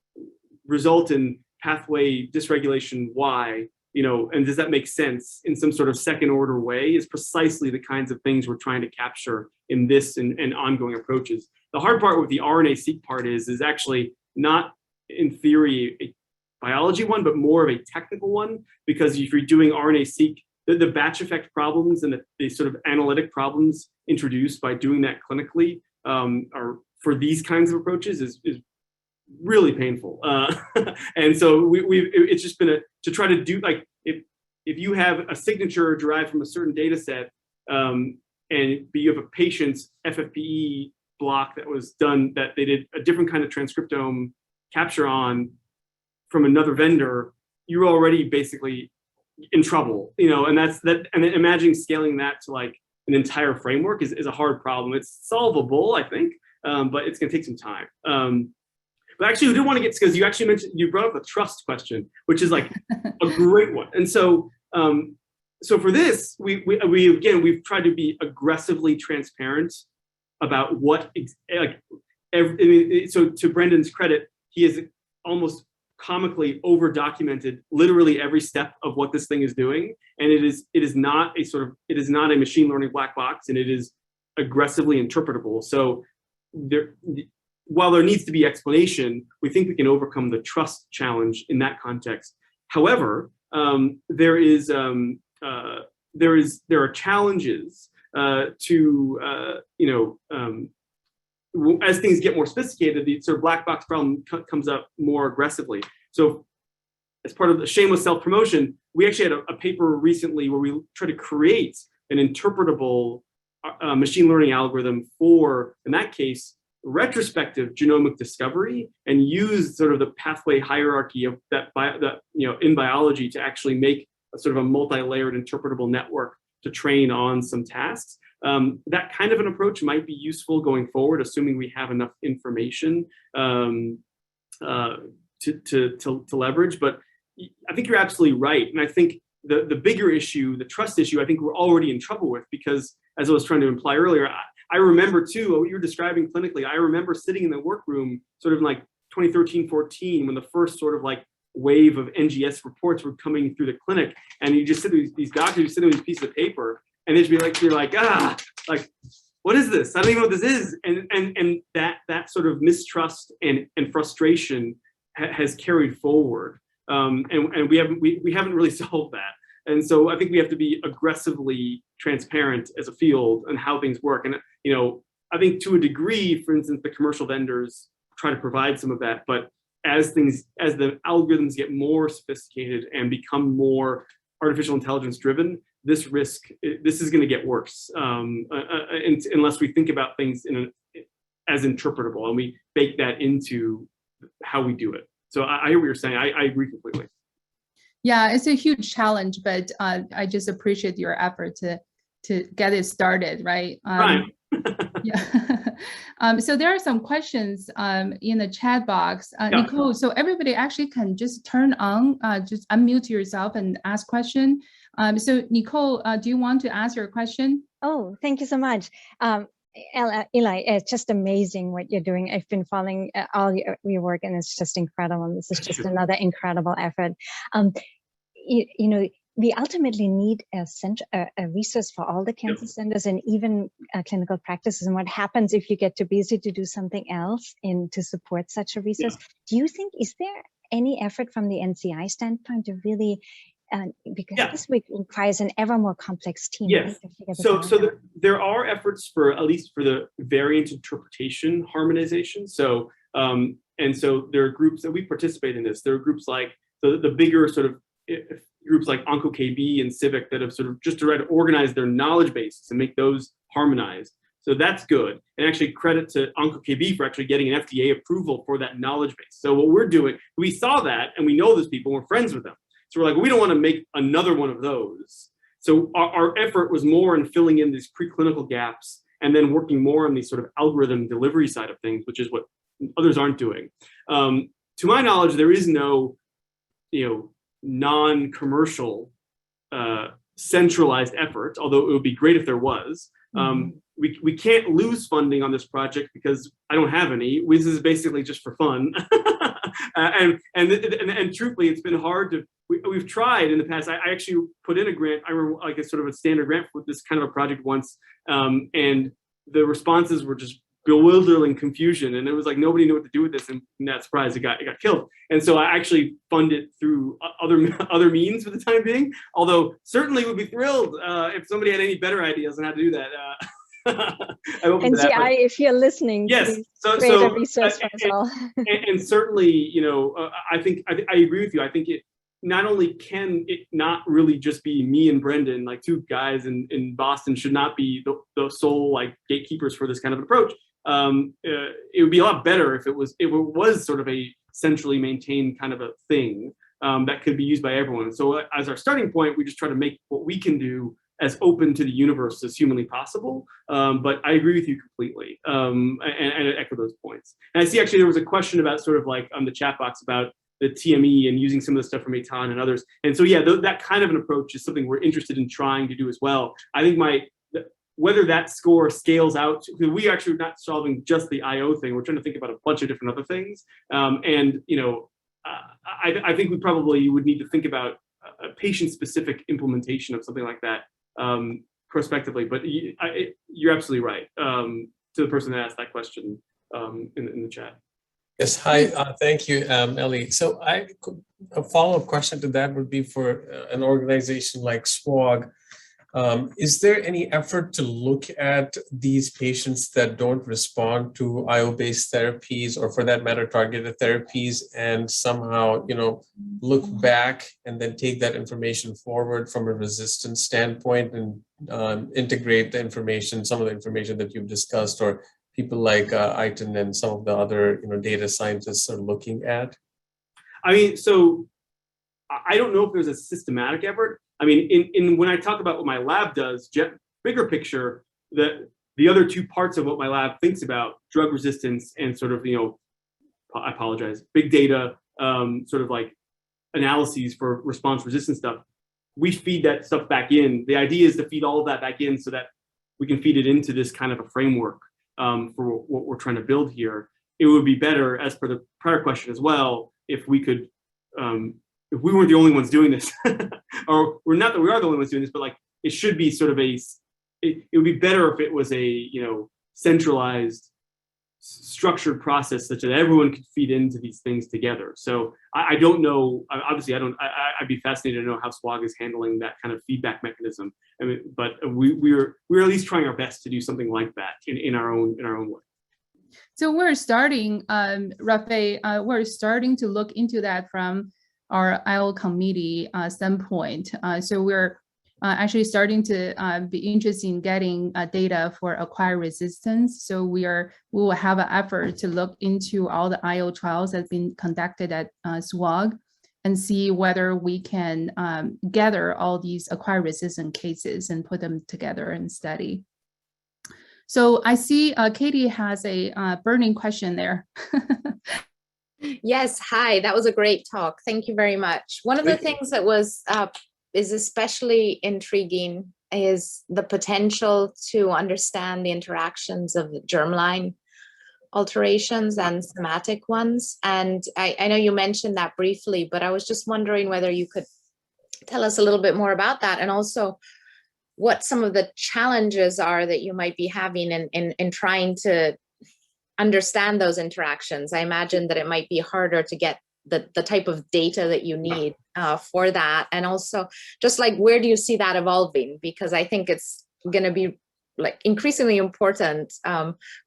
result in pathway dysregulation Y? You know, and does that make sense in some sort of second order way, is precisely the kinds of things we're trying to capture in this and ongoing approaches. The hard part with the RNA-seq part is actually not, in theory, a biology one, but more of a technical one, because if you're doing RNA-seq, the batch effect problems and the sort of analytic problems introduced by doing that clinically are, for these kinds of approaches, is really painful. And so it's just been to try to do, like, if you have a signature derived from a certain data set, and you have a patient's FFPE block that was done, that they did a different kind of transcriptome capture on from another vendor, you're already basically in trouble, you know. And and imagining scaling that to like an entire framework is a hard problem. It's solvable, I think, but it's going to take some time. But actually, we did want to get, because you actually mentioned, you brought up the trust question, which is like a great one. And so, so for this, we've tried to be aggressively transparent about what, like, so to Brendan's credit, he has almost comically over documented literally every step of what this thing is doing, and it is not a machine learning black box, and it is aggressively interpretable. So while there needs to be explanation, we think we can overcome the trust challenge in that context. However, there are challenges as things get more sophisticated, the sort of black box problem comes up more aggressively. So as part of the shameless self-promotion, we actually had a paper recently where we tried to create an interpretable machine learning algorithm for, in that case, retrospective genomic discovery, and use sort of the pathway hierarchy of that in biology to actually make a sort of a multi-layered interpretable network to train on some tasks. That kind of an approach might be useful going forward, assuming we have enough information to leverage. But I think you're absolutely right. And I think the bigger issue, the trust issue, I think we're already in trouble with, because as I was trying to imply earlier, I remember too, what you were describing clinically, I remember sitting in the workroom sort of in like 2013, 14, when the first sort of like wave of NGS reports were coming through the clinic, and you just sit with these doctors, you sit with these pieces of paper, and they'd be like, you're like, what is this? I don't even know what this is. And that sort of mistrust and frustration has carried forward. And we haven't really solved that. And so I think we have to be aggressively transparent as a field on how things work. And I think to a degree, for instance, the commercial vendors try to provide some of that, but as the algorithms get more sophisticated and become more artificial intelligence driven, this is going to get worse unless we think about things as interpretable, and we bake that into how we do it. So I hear what you're saying. I agree completely. Yeah, it's a huge challenge, but I just appreciate your effort to get it started, right? Right. Yeah. So there are some questions in the chat box. Yeah. Nicole, so everybody actually can just turn on, just unmute yourself and ask question. So Nicole, do you want to ask your question? Oh, thank you so much. Eli, it's just amazing what you're doing. I've been following all your work, and it's just incredible. And this is just another incredible effort. We ultimately need a resource for all the cancer centers and even clinical practices. And what happens if you get too busy to do something else to support such a resource? Yeah. Do you think, is there any effort from the NCI standpoint to really, because this requires an ever more complex team. Yes. Right, so there are efforts for, at least for the variant interpretation harmonization. So and so there are groups that we participate in this. There are groups like the bigger sort of groups like OncoKB and Civic that have sort of just tried to organize their knowledge bases and make those harmonized. So that's good. And actually credit to OncoKB for actually getting an FDA approval for that knowledge base. So what we're doing, we saw that and we know those people, we're friends with them. So we're like, we don't want to make another one of those. So our effort was more in filling in these preclinical gaps and then working more on the sort of algorithm delivery side of things, which is what others aren't doing. To my knowledge, there is no, non-commercial centralized effort, although it would be great if there was. We can't lose funding on this project because I don't have any. This is basically just for fun. and truthfully, it's been hard to, we've tried in the past. I actually put in a grant, I remember like a sort of a standard grant for this kind of a project once, and the responses were just bewildering confusion, and it was like nobody knew what to do with this, and not surprised it got killed. And so I actually fund it through other means for the time being, although certainly would be thrilled if somebody had any better ideas on how to do that. NCI, if you're listening, yes, create a resource for us all. And certainly, I think I agree with you. I think it not only can it not really just be me and Brendan, like two guys in Boston should not be the sole like gatekeepers for this kind of approach. It would be a lot better if it was sort of a centrally maintained kind of a thing that could be used by everyone. So as our starting point, we just try to make what we can do as open to the universe as humanly possible. But I agree with you completely, and I echo those points. And I see actually there was a question about sort of like on the chat box about the TME and using some of the stuff from Eitan and others. And so, yeah, that kind of an approach is something we're interested in trying to do as well. I think whether that score scales out, because we actually are not solving just the IO thing. We're trying to think about a bunch of different other things. And I think we probably would need to think about a patient-specific implementation of something like that prospectively. But you're absolutely right. To the person that asked that question in the chat. Yes, hi, thank you, Ellie. So a follow-up question to that would be for an organization like SWOG. Is there any effort to look at these patients that don't respond to IO-based therapies, or for that matter, targeted therapies, and somehow, look back and then take that information forward from a resistance standpoint and integrate the information, some of the information that you've discussed, or people like Aiton and some of the other data scientists are looking at? I mean, so I don't know if there's a systematic effort. I mean, when I talk about what my lab does, bigger picture, the other two parts of what my lab thinks about, drug resistance and sort of, I apologize, big data, sort of like analyses for response resistance stuff, we feed that stuff back in. The idea is to feed all of that back in so that we can feed it into this kind of a framework for what we're trying to build here. It would be better, as per the prior question as well, if we could, if we weren't the only ones doing this, or we're not that we are the only ones doing this, but like it should be sort of it would be better if it was a centralized, structured process such that everyone could feed into these things together. So I don't know. Obviously, I'd be fascinated to know how SWOG is handling that kind of feedback mechanism. I mean, but we're at least trying our best to do something like that in our own way. So we're starting, Rafe, we're starting to look into that from our IO committee standpoint. So we're actually starting to be interested in getting data for acquired resistance. So we will have an effort to look into all the IO trials that have been conducted at SWOG and see whether we can gather all these acquired resistant cases and put them together and study. So I see Katie has a burning question there. Yes, hi, that was a great talk. Thank you very much. One of the things that is especially intriguing is the potential to understand the interactions of germline alterations and somatic ones. And I know you mentioned that briefly, but I was just wondering whether you could tell us a little bit more about that, and also what some of the challenges are that you might be having in trying to understand those interactions. I imagine that it might be harder to get the type of data that you need for that. And also just like, where do you see that evolving? Because I think it's going to be like increasingly important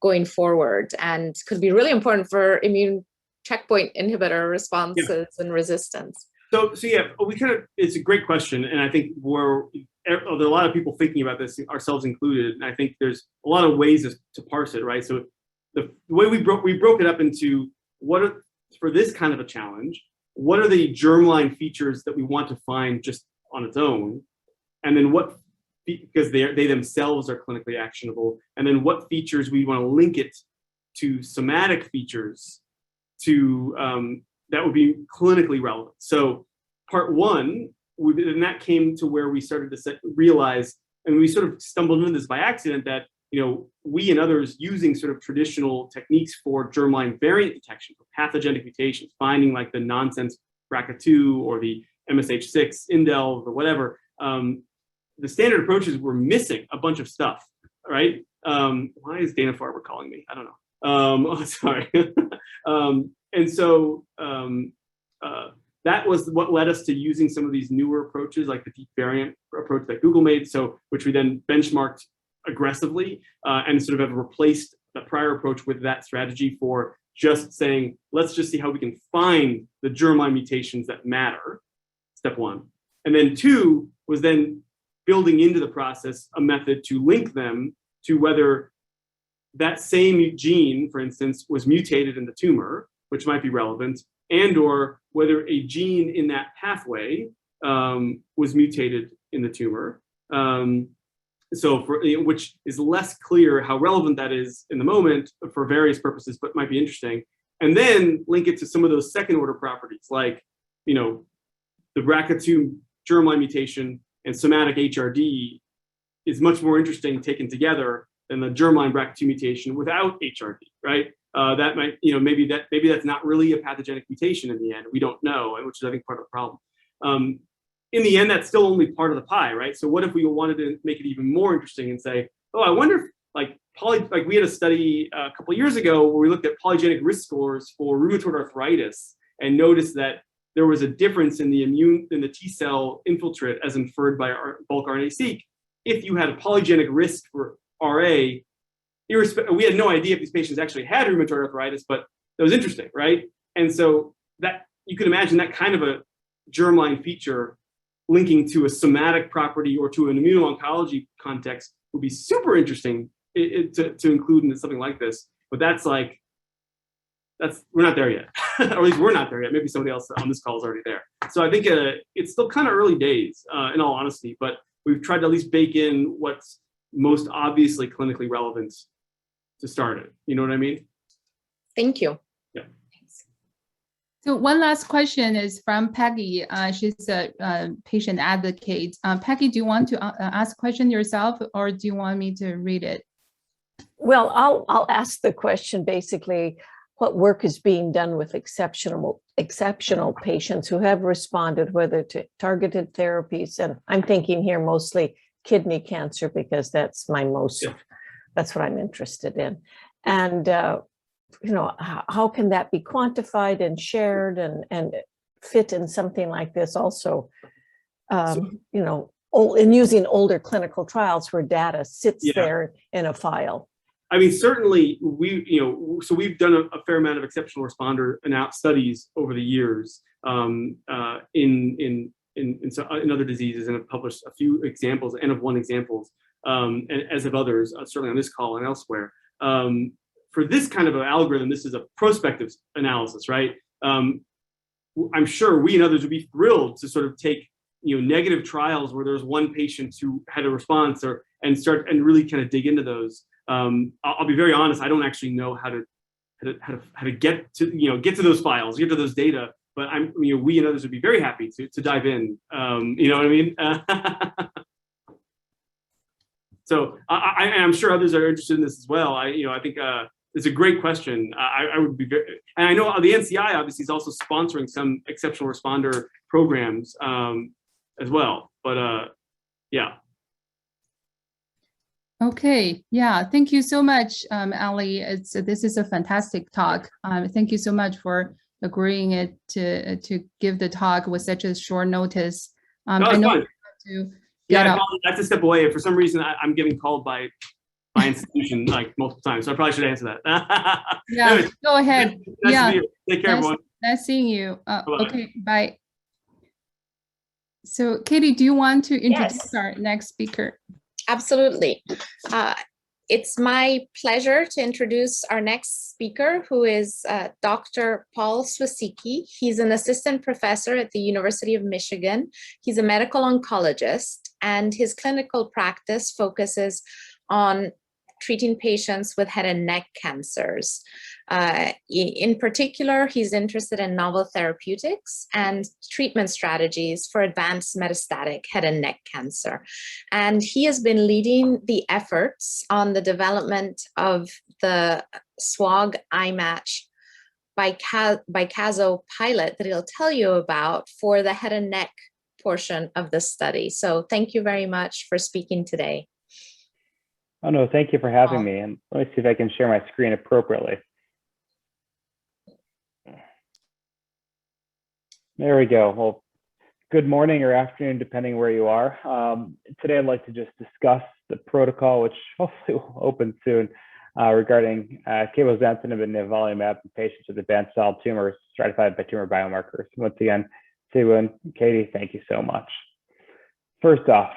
going forward, and could be really important for immune checkpoint inhibitor responses and resistance. So yeah, it's a great question. And I think there are a lot of people thinking about this, ourselves included. And I think there's a lot of ways to parse it, right? So the way we broke it up into for this kind of a challenge, what are the germline features that we want to find just on its own? And then because they themselves are clinically actionable, and then what features we want to link it to somatic features that would be clinically relevant. So part one, and that came to where we started to realize, and we sort of stumbled into this by accident, that we and others using sort of traditional techniques for germline variant detection, for pathogenic mutations, finding like the nonsense BRCA2 or the MSH6 indel or whatever, the standard approaches were missing a bunch of stuff, right? Why is Dana Farber calling me? I don't know. Sorry. And so that was what led us to using some of these newer approaches, like the deep variant approach that Google made, which we then benchmarked aggressively and sort of have replaced the prior approach with that strategy for just saying, let's just see how we can find the germline mutations that matter, step one. And then two was then building into the process a method to link them to whether that same gene, for instance, was mutated in the tumor, which might be relevant, and or whether a gene in that pathway was mutated in the tumor. Which is less clear how relevant that is in the moment for various purposes, but might be interesting. And then link it to some of those second order properties, like, the BRCA2 germline mutation and somatic HRD is much more interesting taken together than the germline BRCA2 mutation without HRD, right? That might, maybe that's not really a pathogenic mutation in the end. We don't know, which is I think part of the problem. In the end, that's still only part of the pie, right? So what if we wanted to make it even more interesting and say, oh, I wonder if like we had a study a couple of years ago where we looked at polygenic risk scores for rheumatoid arthritis and noticed that there was a difference in the T cell infiltrate as inferred by our bulk RNA-seq if you had a polygenic risk for RA. We had no idea if these patients actually had rheumatoid arthritis, but that was interesting, right? And so that you can imagine that kind of a germline feature linking to a somatic property or to an immuno-oncology context would be super interesting to include in something like this. But we're not there yet, or at least we're not there yet. Maybe somebody else on this call is already there. So I think it's still kind of early days, in all honesty, but we've tried to at least bake in what's most obviously clinically relevant to start it. You know what I mean? Thank you. Yeah. So one last question is from Peggy. She's a patient advocate. Peggy, do you want to ask a question yourself, or do you want me to read it? Well, I'll ask the question basically, what work is being done with exceptional patients who have responded, whether to targeted therapies, and I'm thinking here mostly kidney cancer because that's that's what I'm interested in. And how can that be quantified and shared and fit in something like this also, in using older clinical trials where data sits there in a file. I mean, certainly so we've done a fair amount of exceptional responder studies over the years in other diseases, and have published a few examples, N of 1 examples, and as of others, certainly on this call and elsewhere. For this kind of an algorithm, this is a prospective analysis, right? I'm sure we and others would be thrilled to sort of take negative trials where there's one patient who had a response and really kind of dig into those. I'll be very honest, I don't actually know how to get to those files, get to those data, but we and others would be very happy to dive in. You know what I mean? So I'm sure others are interested in this as well. I think it's a great question. I would be very, and I know the NCI obviously is also sponsoring some exceptional responder programs as well. But yeah. Okay, yeah, thank you so much, Ali. This is a fantastic talk. Thank you so much for agreeing to give the talk with such a short notice. I know I have to step away. For some reason, I'm getting called by institution like multiple times, so I probably should answer that. Yeah, anyways, go ahead. Nice to meet you. Take care, everyone. Nice seeing you. Bye-bye. Okay, bye. So, Katie, do you want to introduce our next speaker? Absolutely. It's my pleasure to introduce our next speaker, who is Dr. Paul Swasicki. He's an assistant professor at the University of Michigan. He's a medical oncologist, and his clinical practice focuses on treating patients with head and neck cancers. In particular, he's interested in novel therapeutics and treatment strategies for advanced metastatic head and neck cancer. And he has been leading the efforts on the development of the SWOG IMatch Bicazo pilot that he'll tell you about for the head and neck portion of the study. So thank you very much for speaking today. Oh, no, thank you for having me. And let me see if I can share my screen appropriately. There we go. Well, good morning or afternoon, depending where you are. Today, I'd like to just discuss the protocol, which hopefully will open soon, regarding cabozantinib and nivolumab in patients with advanced solid tumors stratified by tumor biomarkers. Once again, Siwoo and Katie, thank you so much. First off,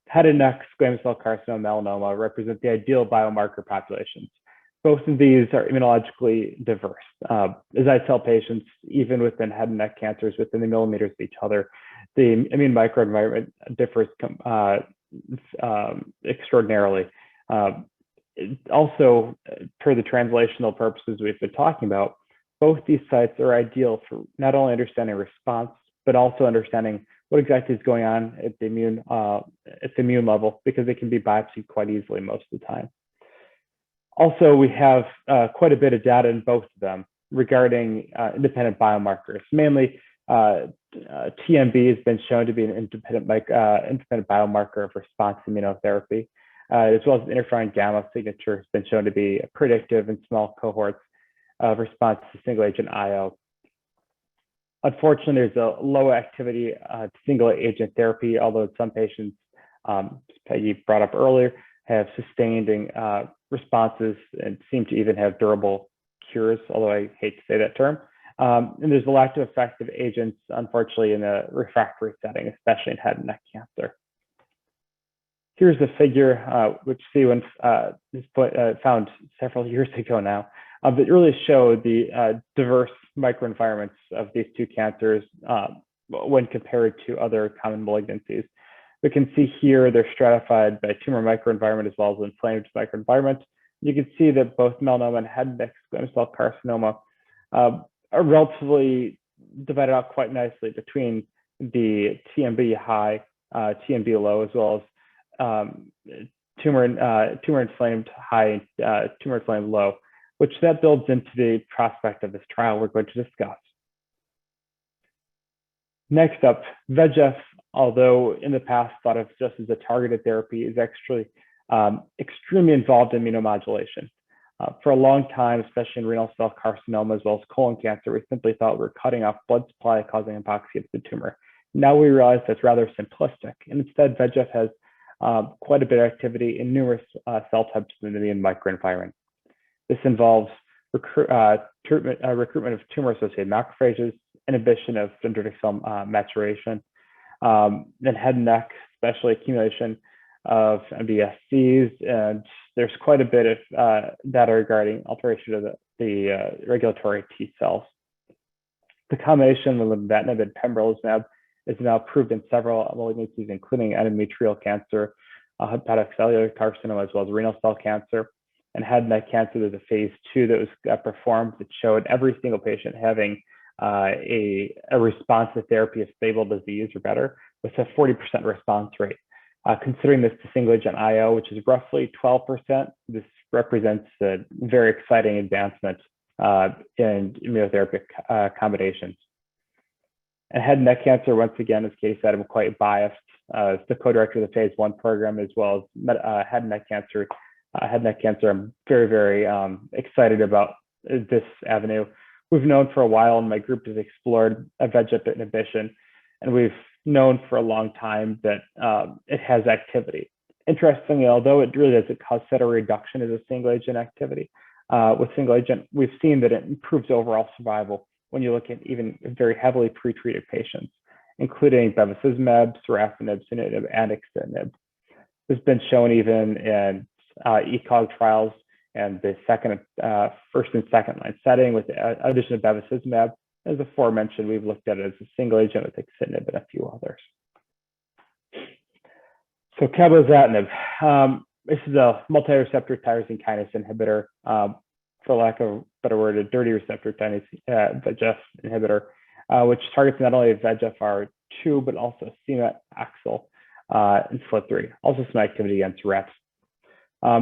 head and neck squamous cell carcinoma melanoma represent the ideal biomarker populations. Both of these are immunologically diverse. As I tell patients, even within head and neck cancers, within the millimeters of each other, the immune microenvironment differs extraordinarily. Also, per the translational purposes we've been talking about, both these sites are ideal for not only understanding response, but also understanding what exactly is going on at the its immune level because it can be biopsied quite easily most of the time. Also, we have quite a bit of data in both of them regarding independent biomarkers. Mainly, TMB has been shown to be an independent biomarker of response to immunotherapy, as well as interferon gamma signature has been shown to be predictive in small cohorts of response to single agent IO. Unfortunately, there's a low activity to single agent therapy, although some patients, Peggy brought up earlier, have sustained responses and seem to even have durable cures, although I hate to say that term. And there's a lack of effective agents, unfortunately, in a refractory setting, especially in head and neck cancer. Here's a figure which Siwan found several years ago now, that really showed the diverse microenvironments of these two cancers when compared to other common malignancies. We can see here they're stratified by tumor microenvironment as well as inflamed microenvironment. You can see that both melanoma and head and neck squamous cell carcinoma are relatively divided out quite nicely between the TMB high, TMB low, as well as tumor inflamed high, tumor inflamed low, which that builds into the prospect of this trial we're going to discuss. Next up, VEGF, although in the past thought of just as a targeted therapy, is actually extremely involved in immunomodulation. For a long time, especially in renal cell carcinoma as well as colon cancer, we simply thought we were cutting off blood supply causing hypoxia of the tumor. Now we realize that's rather simplistic, and instead VEGF has quite a bit of activity in numerous cell types in the immune microenvironment. This involves recruitment of tumor-associated macrophages, inhibition of dendritic cell maturation, then head and neck, especially accumulation of MDSCs, and there's quite a bit of data regarding alteration of the regulatory T cells. The combination of lenvatinib and pembrolizumab is now approved in several malignancies, including endometrial cancer, hepatocellular carcinoma, as well as renal cell cancer. And head and neck cancer, there's a phase 2 that was performed that showed every single patient having a response to therapy of stable disease or better, with a 40% response rate. Considering this to single agent IO, which is roughly 12%, this represents a very exciting advancement in immunotherapy combinations. And head and neck cancer, once again, as Katie said, I'm quite biased as the co-director of the phase 1 program, as well as head and neck cancer. I'm very, very excited about this avenue. We've known for a while, and my group has explored VEGF inhibition, and we've known for a long time that it has activity. Interestingly, although it really doesn't cause cytoreduction as a single agent activity, with single agent, we've seen that it improves overall survival when you look at even very heavily pretreated patients, including bevacizumab, sorafenib, sunitinib, and axitinib. This has been shown even in ECOG trials and the first and second line setting with the addition of bevacizumab. As aforementioned, we've looked at it as a single agent with axitinib and a few others. So cabozantinib, this is a multi-receptor tyrosine kinase inhibitor, for lack of a better word, a dirty receptor kinase VEGF inhibitor, which targets not only VEGFR2 but also c-Met, AXL, and FLT3. Also some activity against RET.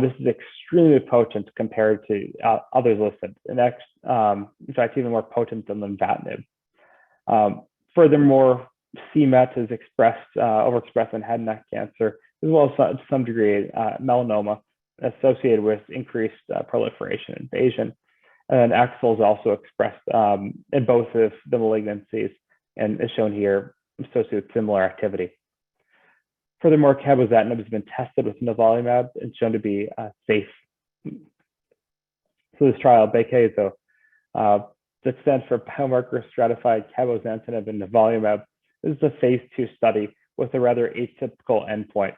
This is extremely potent compared to others listed, and in fact, even more potent than lenvatinib. Furthermore, c-Met is overexpressed in head and neck cancer, as well as to some degree melanoma associated with increased proliferation and invasion. And AXL is also expressed in both of the malignancies and is shown here associated with similar activity. Furthermore, cabozantinib has been tested with nivolumab and shown to be safe. So this trial, BECAZO, that stands for biomarker stratified cabozantinib and nivolumab. This is a phase 2 study with a rather atypical endpoint.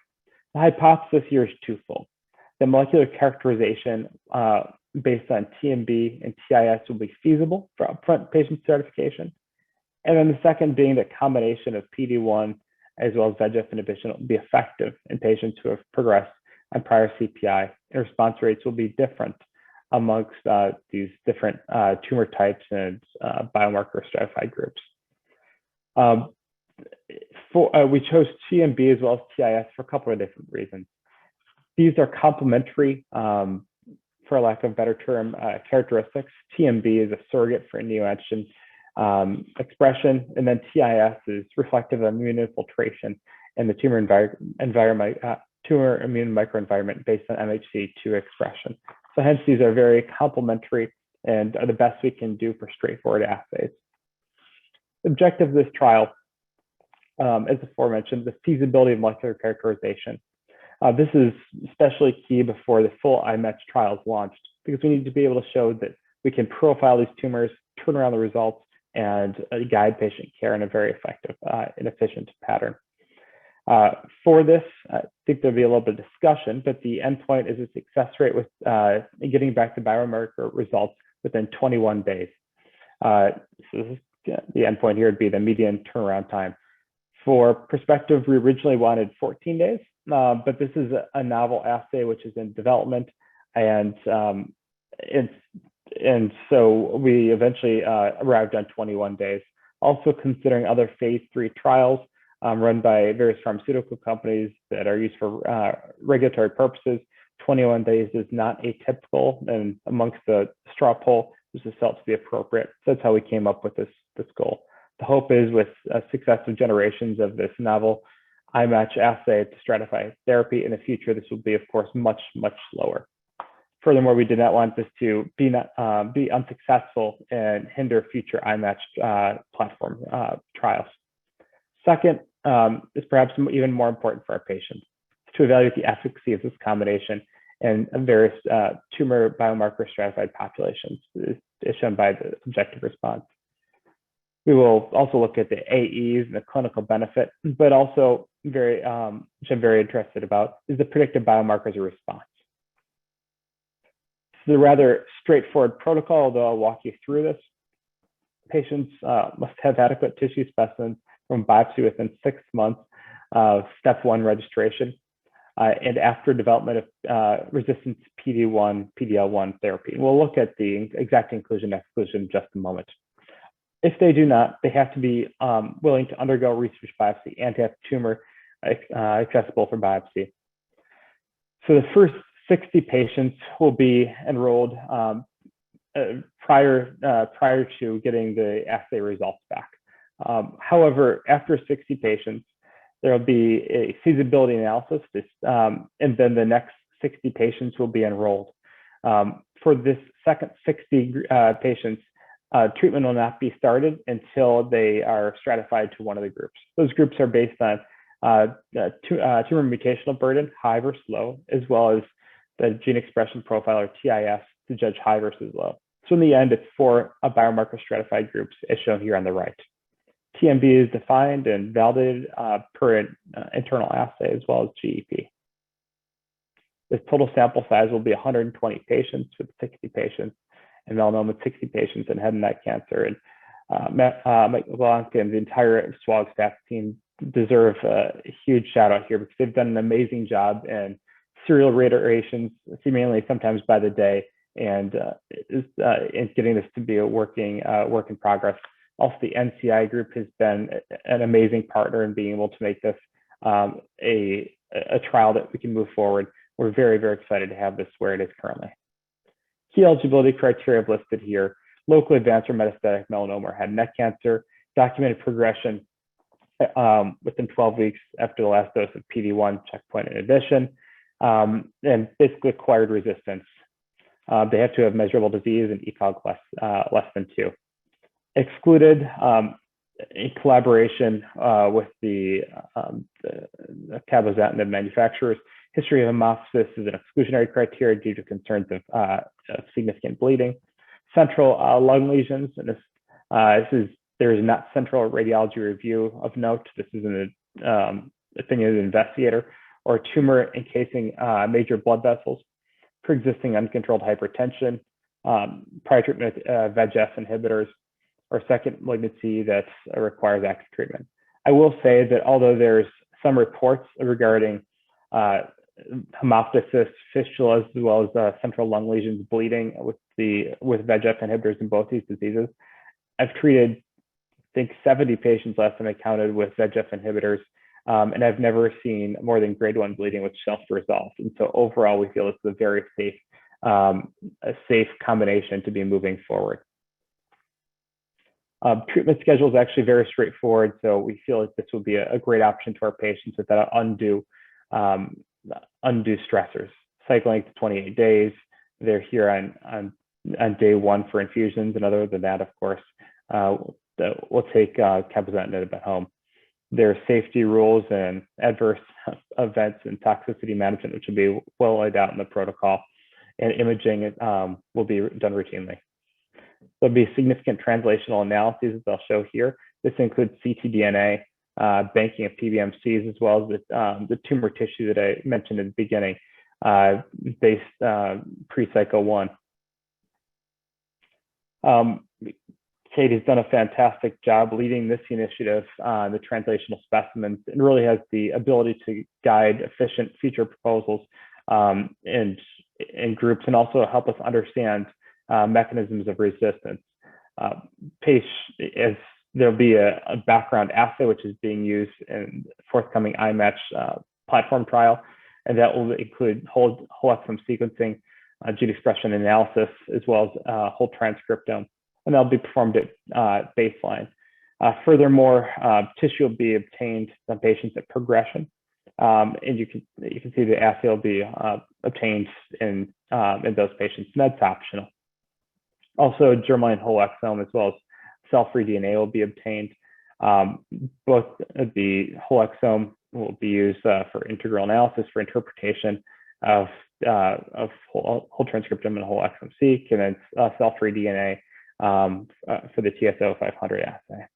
The hypothesis here is twofold. The molecular characterization based on TMB and TIS will be feasible for upfront patient stratification. And then the second being that combination of PD-1 as well as VEGF inhibition will be effective in patients who have progressed on prior CPI, and response rates will be different amongst these different tumor types and biomarker stratified groups. We chose TMB as well as TIS for a couple of different reasons. These are complementary, for lack of a better term, characteristics. TMB is a surrogate for neoantigen expression, and then TIS is reflective of immune infiltration and the tumor immune microenvironment based on MHC2 expression. So hence, these are very complementary and are the best we can do for straightforward assays. The objective of this trial, as aforementioned, the feasibility of molecular characterization. This is especially key before the full IMATCH trial is launched, because we need to be able to show that we can profile these tumors, turn around the results, and guide patient care in a very effective and efficient pattern. For this, I think there'll be a little bit of discussion, but the endpoint is a success rate with getting back to biomarker results within 21 days. So this is, the endpoint here would be the median turnaround time. For perspective, we originally wanted 14 days, but this is a novel assay which is in development, and so we eventually arrived on 21 days. Also considering other phase 3 trials run by various pharmaceutical companies that are used for regulatory purposes, 21 days is not atypical, and amongst the straw poll, this is felt to be appropriate. So that's how we came up with this goal. The hope is with successive generations of this novel IMATCH assay to stratify therapy in the future, this will be, of course, much, much slower. Furthermore, we did not want this to be unsuccessful and hinder future IMATCH platform trials. Second, is perhaps even more important for our patients, to evaluate the efficacy of this combination in various tumor biomarker stratified populations, as shown by the objective response. We will also look at the AEs and the clinical benefit, but also which I'm very interested about, is the predictive biomarkers of response. This is a rather straightforward protocol, although I'll walk you through this. Patients must have adequate tissue specimens from biopsy within 6 months of step 1 registration and after development of resistance to PD-1, PD-L1 therapy. We'll look at the exact inclusion and exclusion in just a moment. If they do not, they have to be willing to undergo research biopsy and to have tumor accessible for biopsy. So the first 60 patients will be enrolled prior to getting the assay results back. However, after 60 patients, there will be a feasibility analysis, and then the next 60 patients will be enrolled. For this second 60 patients, treatment will not be started until they are stratified to one of the groups. Those groups are based on tumor mutational burden, high versus low, as well as the gene expression profile, or TIS, to judge high versus low. So in the end, it's 4 biomarker stratified groups, as shown here on the right. TMB is defined and validated per internal assay, as well as GEP. The total sample size will be 120 patients with 60 patients, and melanoma 60 patients, and head and neck cancer. And Mike Leblanc and the entire SWOG staff team deserve a huge shout out here, because they've done an amazing job in serial reiterations, seemingly sometimes by the day, and in getting this to be a work in progress. Also, the NCI group has been an amazing partner in being able to make this a trial that we can move forward. We're very, very excited to have this where it is currently. Key eligibility criteria I've listed here: locally advanced or metastatic melanoma or head and neck cancer, documented progression within 12 weeks after the last dose of PD-1 checkpoint inhibition, and basically acquired resistance. They have to have measurable disease and ECOG less than 2. Excluded in collaboration with the cabozantinib manufacturers. History of hemoptysis is an exclusionary criteria due to concerns of significant bleeding. Central lung lesions, and there is not central radiology review of note. This is an opinion of the investigator. Or tumor encasing major blood vessels, pre-existing uncontrolled hypertension, prior treatment with VEGF inhibitors, or second malignancy that requires active treatment. I will say that although there's some reports regarding hemoptysis, fistula, as well as central lung lesions, bleeding with VEGF inhibitors in both these diseases, I've treated think 70 patients last time I counted with VEGF inhibitors, and I've never seen more than grade 1 bleeding which self-resolved. And so overall, we feel it's a very safe combination to be moving forward. Treatment schedule is actually very straightforward, so we feel like this would be a great option to our patients without undue stressors. Cycle length to 28 days. They're here on day 1 for infusions, and other than that, of course, we'll take cabozantinib at home. There are safety rules and adverse events and toxicity management, which will be well laid out in the protocol, and imaging will be done routinely. There'll be significant translational analyses, as I'll show here. This includes ctDNA, banking of PBMCs, as well as the tumor tissue that I mentioned at the beginning, based pre-cycle 1. Katie's done a fantastic job leading this initiative, the translational specimens, and really has the ability to guide efficient future proposals in groups, and also help us understand mechanisms of resistance. As there'll be a background assay which is being used in forthcoming IMatch platform trial, and that will include whole exome sequencing, gene expression analysis, as well as whole transcriptome, and that'll be performed at baseline. Furthermore, tissue will be obtained on patients at progression, and you can see the assay will be obtained in those patients, and that's optional. Also, germline whole exome as well as cell-free DNA will be obtained. Both the whole exome will be used for integral analysis, for interpretation of whole transcriptome and whole exome-seq, and then cell-free DNA for the TSO 500 assay.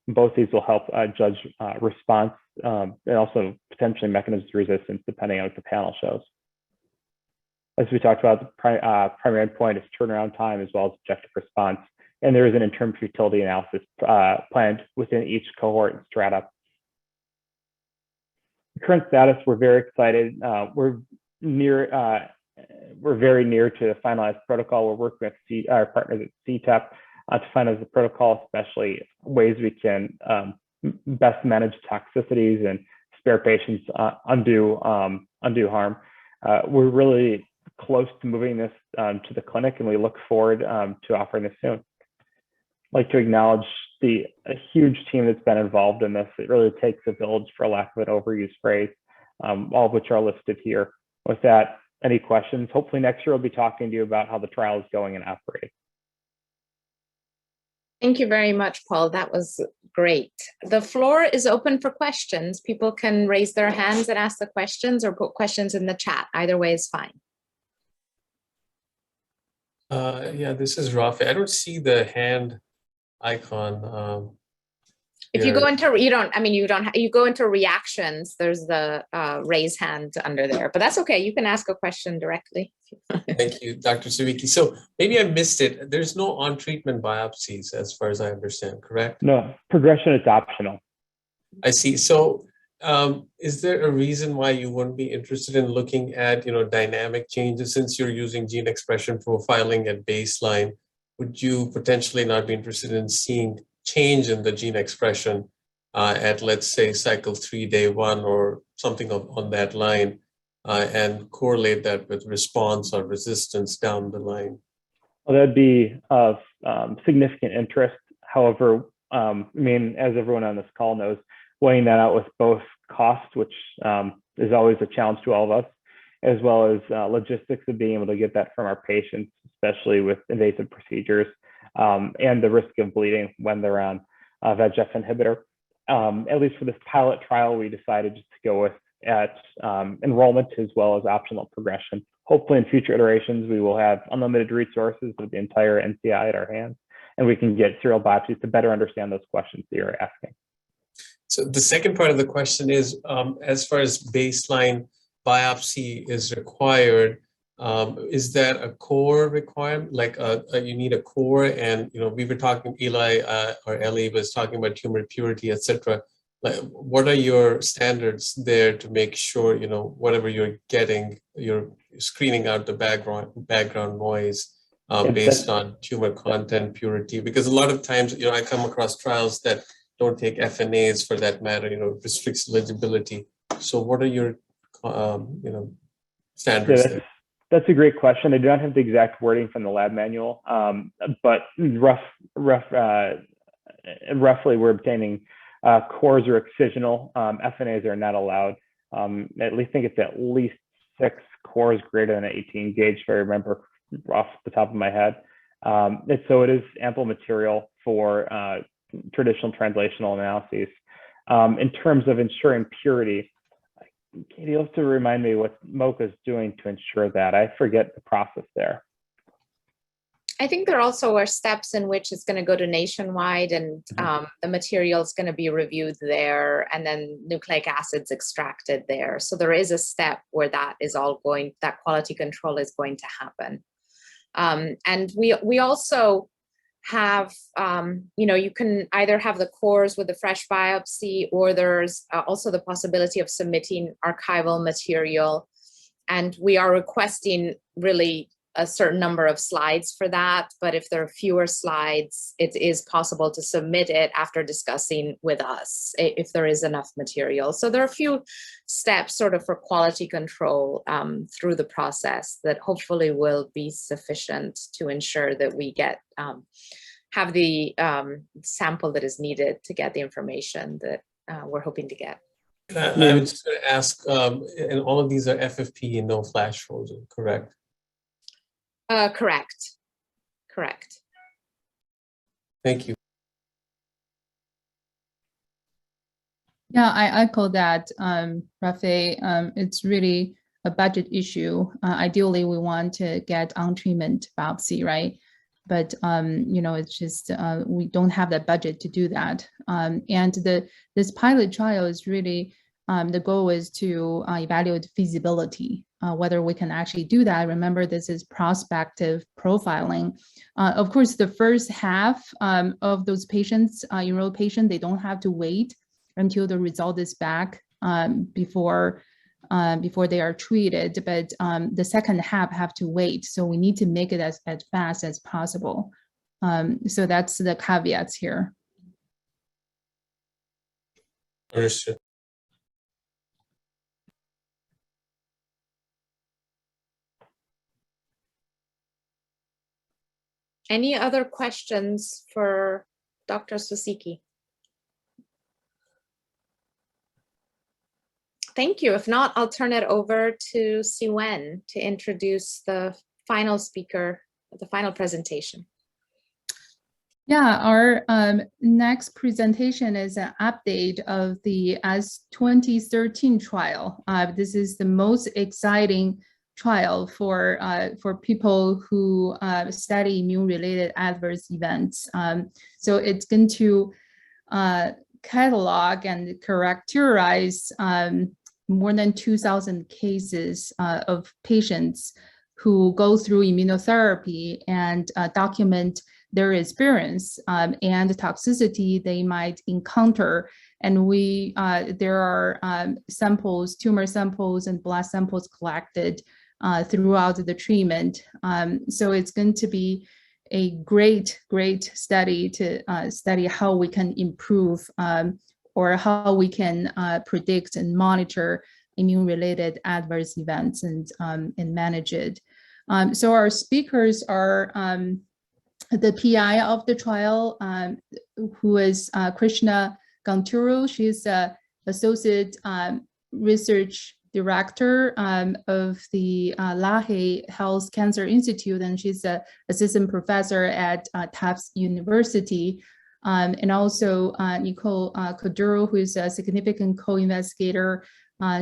Both these will help judge response and also potentially mechanisms of resistance, depending on what the panel shows. As we talked about, the primary endpoint is turnaround time as well as objective response, and there is an interim futility analysis planned within each cohort and strata. Current status, we're very excited. We're very near to the finalized protocol. We're working with our partners at CTEP to finalize the protocol, especially ways we can best manage toxicities and spare patients undue harm. We're really close to moving this to the clinic, and we look forward to offering this soon. I'd like to acknowledge a huge team that's been involved in this. It really takes a village, for lack of an overused phrase, all of which are listed here. With that, any questions? Hopefully next year we'll be talking to you about how the trial is going and operating. Thank you very much, Paul. That was great. The floor is open for questions. People can raise their hands and ask the questions, or put questions in the chat. Either way is fine. Yeah, this is Rafi. I don't see the hand icon. If you go into, you go into reactions, there's the raise hand under there, but that's okay. You can ask a question directly. Thank you, Dr. Sawicki. So maybe I missed it. There's no on-treatment biopsies, as far as I understand, correct? No, progression is optional. I see. So is there a reason why you wouldn't be interested in looking at, dynamic changes, since you're using gene expression profiling at baseline? Would you potentially not be interested in seeing change in the gene expression at, let's say, cycle 3, day 1, or something on that line, and correlate that with response or resistance down the line? Well, that'd be of significant interest. However, as everyone on this call knows, weighing that out with both cost, which is always a challenge to all of us, as well as logistics of being able to get that from our patients, especially with invasive procedures, and the risk of bleeding when they're on a VEGF inhibitor. At least for this pilot trial, we decided just to go with enrollment as well as optional progression. Hopefully in future iterations, we will have unlimited resources with the entire NCI at our hands, and we can get serial biopsies to better understand those questions that you're asking. So the second part of the question is, as far as baseline biopsy is required, is that a core requirement? Like you need a core, and we were talking, Eli or Ellie was talking about tumor purity, etc. Like, what are your standards there to make sure whatever you're getting, you're screening out the background noise based on tumor content, purity? Because a lot of times, I come across trials that don't take FNAs for that matter, restricts eligibility. So what are your, standards there? That's a great question. I do not have the exact wording from the lab manual, but roughly we're obtaining cores or excisional. FNAs are not allowed. At least think it's at least 6 cores greater than 18 gauge, if I remember off the top of my head. So it is ample material for traditional translational analyses. In terms of ensuring purity, Katie, you'll have to remind me what MOCA is doing to ensure that. I forget the process there. I think there also are steps in which it's going to go to nationwide, and the material is going to be reviewed there, and then nucleic acids extracted there. So there is a step where that quality control is going to happen. And we also have, you can either have the cores with a fresh biopsy, or there's also the possibility of submitting archival material. And we are requesting really a certain number of slides for that. But if there are fewer slides, it is possible to submit it after discussing with us if there is enough material. So there are a few steps sort of for quality control through the process that hopefully will be sufficient to ensure that we get have the sample that is needed to get the information that we're hoping to get. I was just going to ask, and all of these are FFP and no flash frozen, correct? Correct. Thank you. Yeah, I echo that, Rafe. It's really a budget issue. Ideally, we want to get on-treatment biopsy, right? But it's just we don't have the budget to do that. And this pilot trial is really the goal is to evaluate feasibility, whether we can actually do that. Remember, this is prospective profiling. Of course, the first half of those patients, enrolled patients, they don't have to wait until the result is back before they are treated, but the second half have to wait. So we need to make it as fast as possible. So that's the caveats here. Understood. Any other questions for Dr. Suzuki? Thank you. If not, I'll turn it over to Si-Wen to introduce the final speaker, the final presentation. Yeah, our next presentation is an update of the S2013 trial. This is the most exciting trial for people who study immune-related adverse events. So it's going to catalog and characterize more than 2,000 cases of patients who go through immunotherapy and document their experience and the toxicity they might encounter. And there are samples, tumor samples and blood samples collected throughout the treatment. So it's going to be a great study to study how we can improve or how we can predict and monitor immune-related adverse events and manage it. So our speakers are the PI of the trial, who is Krishna Ganturu. She's Associate Research Director of the Lahey Health Cancer Institute, and she's an assistant professor at Tufts University. And also Nicole Cordero, who is a significant co-investigator.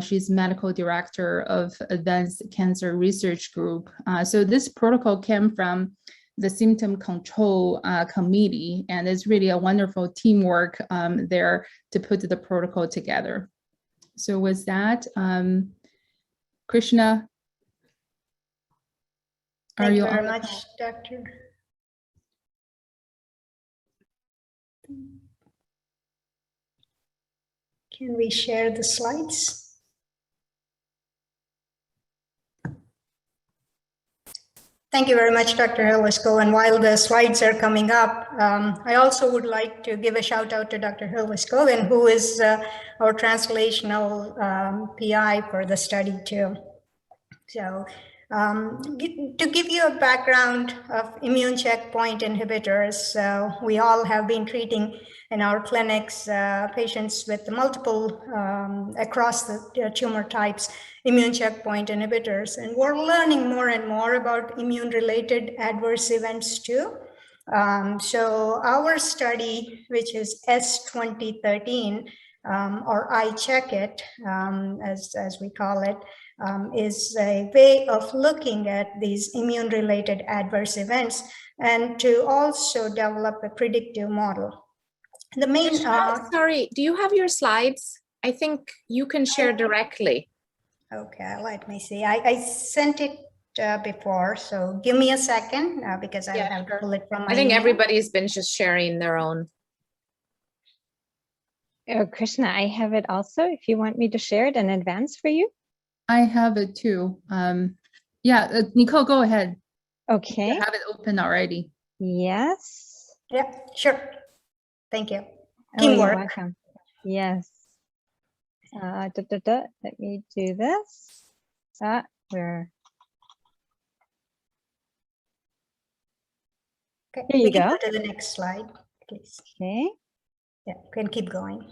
She's medical director of Advanced Cancer Research Group. So this protocol came from the Symptom Control Committee, and it's really a wonderful teamwork there to put the protocol together. So with that, Krishna, Thank you very much, Dr. Can we share the slides? Thank you very much, Dr. Hillisco. And while the slides are coming up, I also would like to give a shout out to Dr. Hillisco, who is our translational PI for the study too. So to give you a background of immune checkpoint inhibitors, we all have been treating in our clinics patients with multiple across the tumor types immune checkpoint inhibitors, and we're learning more and more about immune-related adverse events too. So our study, which is S2013, or I-Check-It, as we call it, is a way of looking at these immune-related adverse events and to also develop a predictive model. The main, sorry, do you have your slides? I think you can share directly. Okay, let me see. I sent it before, so give me a second because I have to pull it from my I think email. everybody's been just sharing their own. Oh, Krishna, I have it also, if you want me to share it in advance for you. I have it too. Yeah, Nicole, go ahead. Okay. I have it open already. Yes. Yeah, sure. Thank you. Oh, you're Teamwork. welcome. Yes. Let me do this. Where? Okay, Here you we can go. go to the next slide, please. Okay. Yeah, can keep going.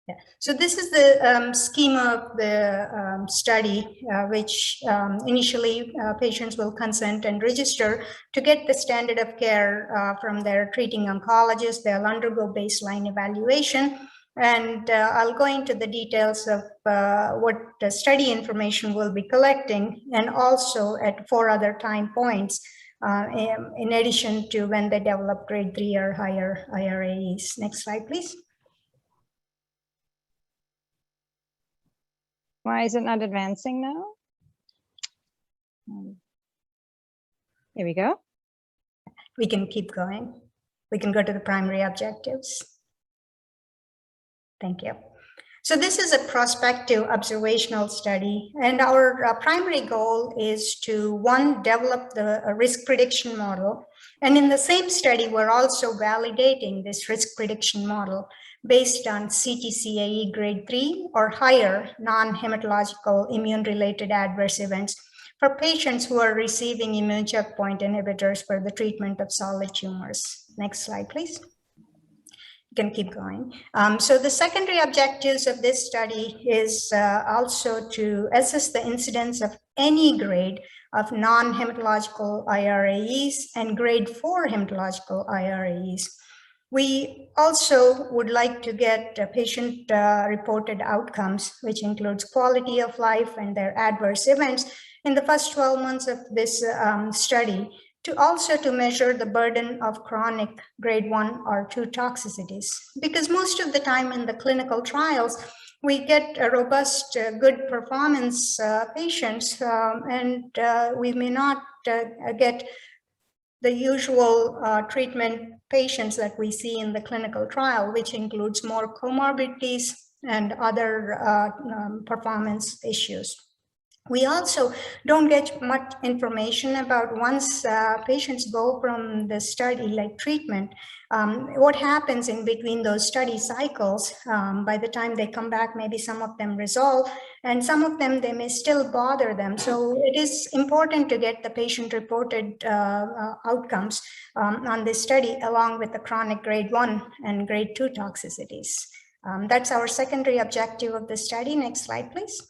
Yeah. So this is the schema of the study, which initially patients will consent and register to get the standard of care from their treating oncologist. They'll undergo baseline evaluation. And I'll go into the details of what the study information will be collecting, and also at 4 other time points, in addition to when they develop grade 3 or higher IRAEs. Next slide, please. Why is it not advancing now? Here we go. We can keep going. We can go to the primary objectives. Thank you. So this is a prospective observational study, and our primary goal is to, 1, develop the risk prediction model. And in the same study, we're also validating this risk prediction model based on CTCAE grade 3 or higher non-hematological immune-related adverse events for patients who are receiving immune checkpoint inhibitors for the treatment of solid tumors. Next slide, please. You can keep going. So the secondary objectives of this study is also to assess the incidence of any grade of non-hematological IRAEs and grade 4 hematological IRAEs. We also would like to get patient reported outcomes, which includes quality of life and their adverse events in the first 12 months of this study, to also to measure the burden of chronic grade 1 or 2 toxicities. Because most of the time in the clinical trials, we get a robust, good performance patients, and we may not get the usual treatment patients that we see in the clinical trial, which includes more comorbidities and other performance issues. We also don't get much information about once patients go from the study, like treatment, what happens in between those study cycles. By the time they come back, maybe some of them resolve, and some of them, they may still bother them. So it is important to get the patient-reported outcomes on this study, along with the chronic grade 1 and grade 2 toxicities. That's our secondary objective of the study. Next slide, please.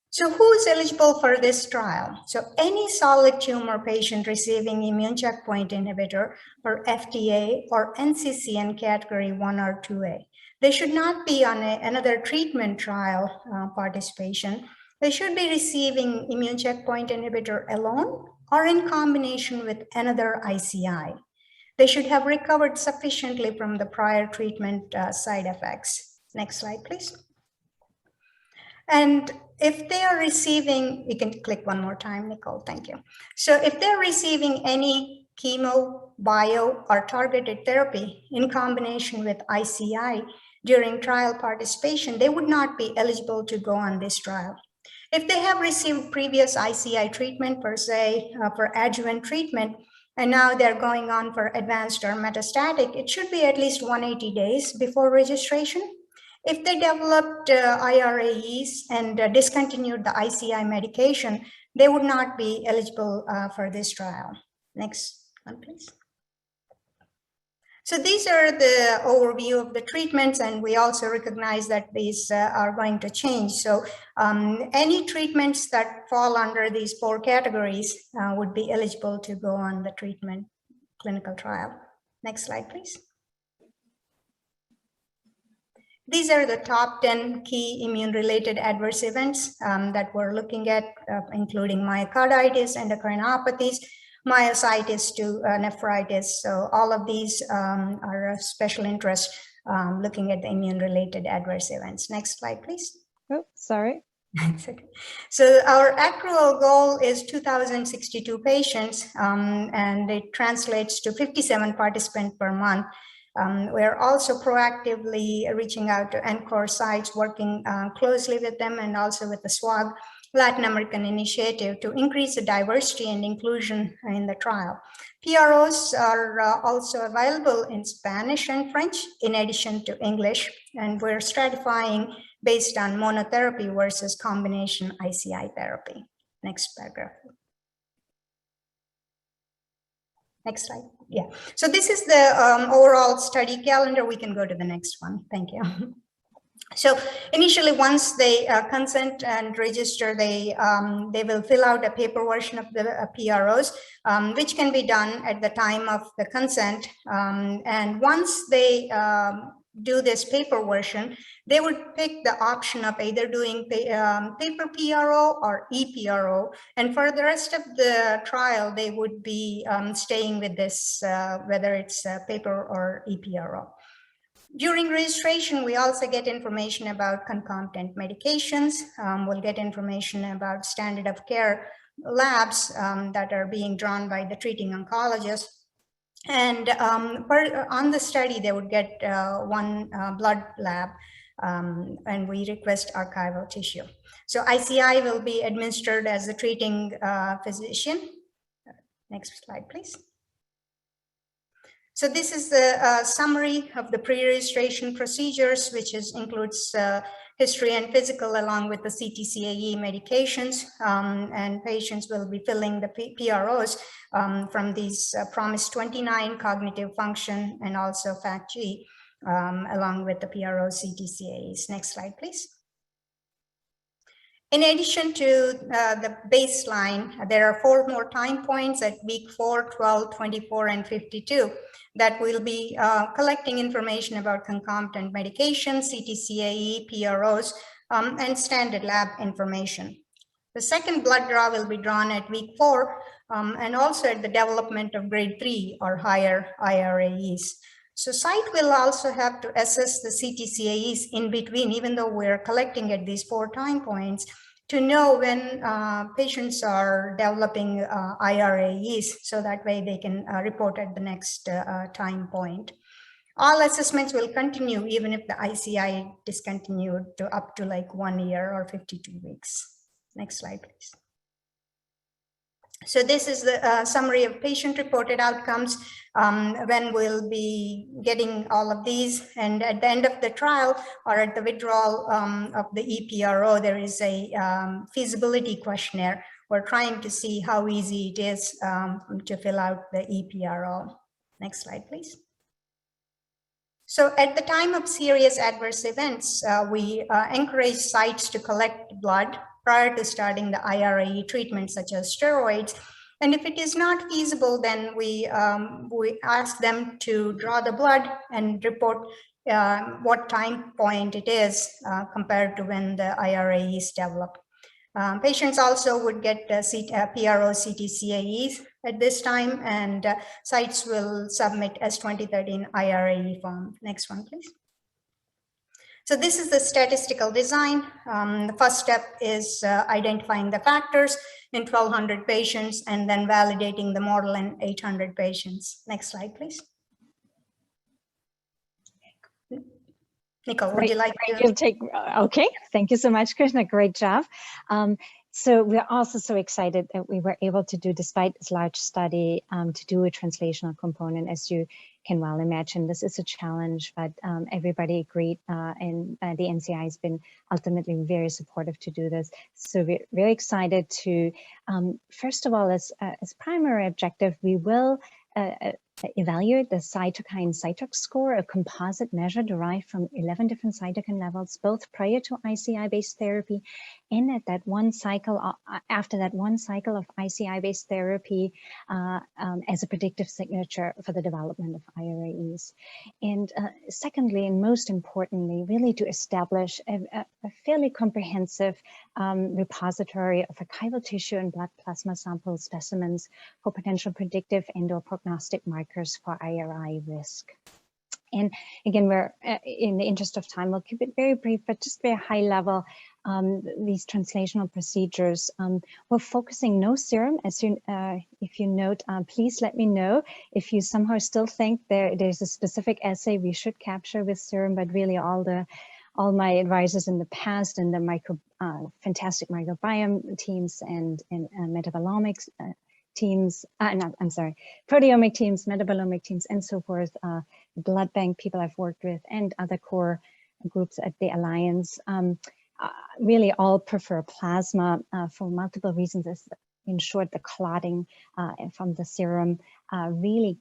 So who is eligible for this trial? So any solid tumor patient receiving immune checkpoint inhibitor or FDA or NCCN category 1 or 2A. They should not be on another treatment trial participation. They should be receiving immune checkpoint inhibitor alone or in combination with another ICI. They should have recovered sufficiently from the prior treatment side effects. Next slide, please. And if they are receiving, you can click one more time, Nicole, thank you. So if they're receiving any chemo, bio, or targeted therapy in combination with ICI during trial participation, they would not be eligible to go on this trial. If they have received previous ICI treatment per se for adjuvant treatment, and now they're going on for advanced or metastatic, it should be at least 180 days before registration. If they developed IRAEs and discontinued the ICI medication, they would not be eligible for this trial. Next one, please. So these are the overview of the treatments, and we also recognize that these are going to change. So any treatments that fall under these 4 categories would be eligible to go on the treatment clinical trial. Next slide, please. These are the top 10 key immune-related adverse events that we're looking at, including myocarditis, endocrinopathies, myositis to nephritis. So all of these are of special interest looking at the immune-related adverse events. Next slide, please. Oh, sorry. So our accrual goal is 2,062 patients, and it translates to 57 participants per month. We're also proactively reaching out to NCORE sites, working closely with them and also with the SWOG Latin American initiative to increase the diversity and inclusion in the trial. PROs are also available in Spanish and French in addition to English, and we're stratifying based on monotherapy versus combination ICI therapy. Next paragraph. Next slide. Yeah. So this is the overall study calendar. We can go to the next one. Thank you. So initially, once they consent and register, they will fill out a paper version of the PROs, which can be done at the time of the consent. And once they do this paper version, they would pick the option of either doing paper PRO or ePRO. And for the rest of the trial, they would be staying with this, whether it's paper or ePRO. During registration, we also get information about concomitant medications. We'll get information about standard of care labs that are being drawn by the treating oncologist. And on the study, they would get one blood lab, and we request archival tissue. So ICI will be administered as the treating physician. Next slide, please. So this is the summary of the pre-registration procedures, which includes history and physical along with the CTCAE medications, and patients will be filling the PROs from these PROMIS 29 cognitive function and also FACT-G along with the PRO CTCAEs. Next slide, please. In addition to the baseline, there are 4 more time points at week 4, 12, 24, and 52 that will be collecting information about concomitant medications, CTCAE, PROs, and standard lab information. The second blood draw will be drawn at week 4 and also at the development of grade 3 or higher IRAEs. So site will also have to assess the CTCAEs in between, even though we're collecting at these 4 time points, to know when patients are developing IRAEs, so that way they can report at the next time point. All assessments will continue even if the ICI discontinued to up to like 1 year or 52 weeks. Next slide, please. So this is the summary of patient-reported outcomes when we'll be getting all of these. And at the end of the trial or at the withdrawal of the ePRO, there is a feasibility questionnaire. We're trying to see how easy it is to fill out the ePRO. Next slide, please. So at the time of serious adverse events, we encourage sites to collect blood prior to starting the IRAE treatment, such as steroids. And if it is not feasible, then we ask them to draw the blood and report what time point it is compared to when the IRAE is developed. Patients also would get PRO CTCAEs at this time, and sites will submit S2013 IRAE form. Next one, please. So this is the statistical design. The first step is identifying the factors in 1,200 patients and then validating the model in 800 patients. Next slide, please. Nicole, would you like to? You'll take, okay, thank you so much, Krishna, great job. So we're also so excited that we were able to do, despite this large study, to do a translational component. As you can well imagine, this is a challenge, but everybody agreed, and the NCI has been ultimately very supportive to do this. So we're very excited to, first of all, as primary objective, we will evaluate the cytokine-cytox score, a composite measure derived from 11 different cytokine levels, both prior to ICI-based therapy and at that one cycle, after that one cycle of ICI-based therapy, as a predictive signature for the development of IRAEs. And secondly, and most importantly, really to establish a fairly comprehensive repository of archival tissue and blood plasma sample specimens for potential predictive and/or prognostic markers for IRI risk. And again, we're in the interest of time, we'll keep it very brief, but just very high level. These translational procedures, we're focusing no serum. As you, if you note, please let me know if you somehow still think there's a specific assay we should capture with serum, but really all my advisors in the past and the fantastic microbiome teams and metabolomics teams, proteomic teams, metabolomic teams, and so forth, blood bank people I've worked with, and other core groups at the Alliance, really all prefer plasma for multiple reasons. As in short, the clotting from the serum really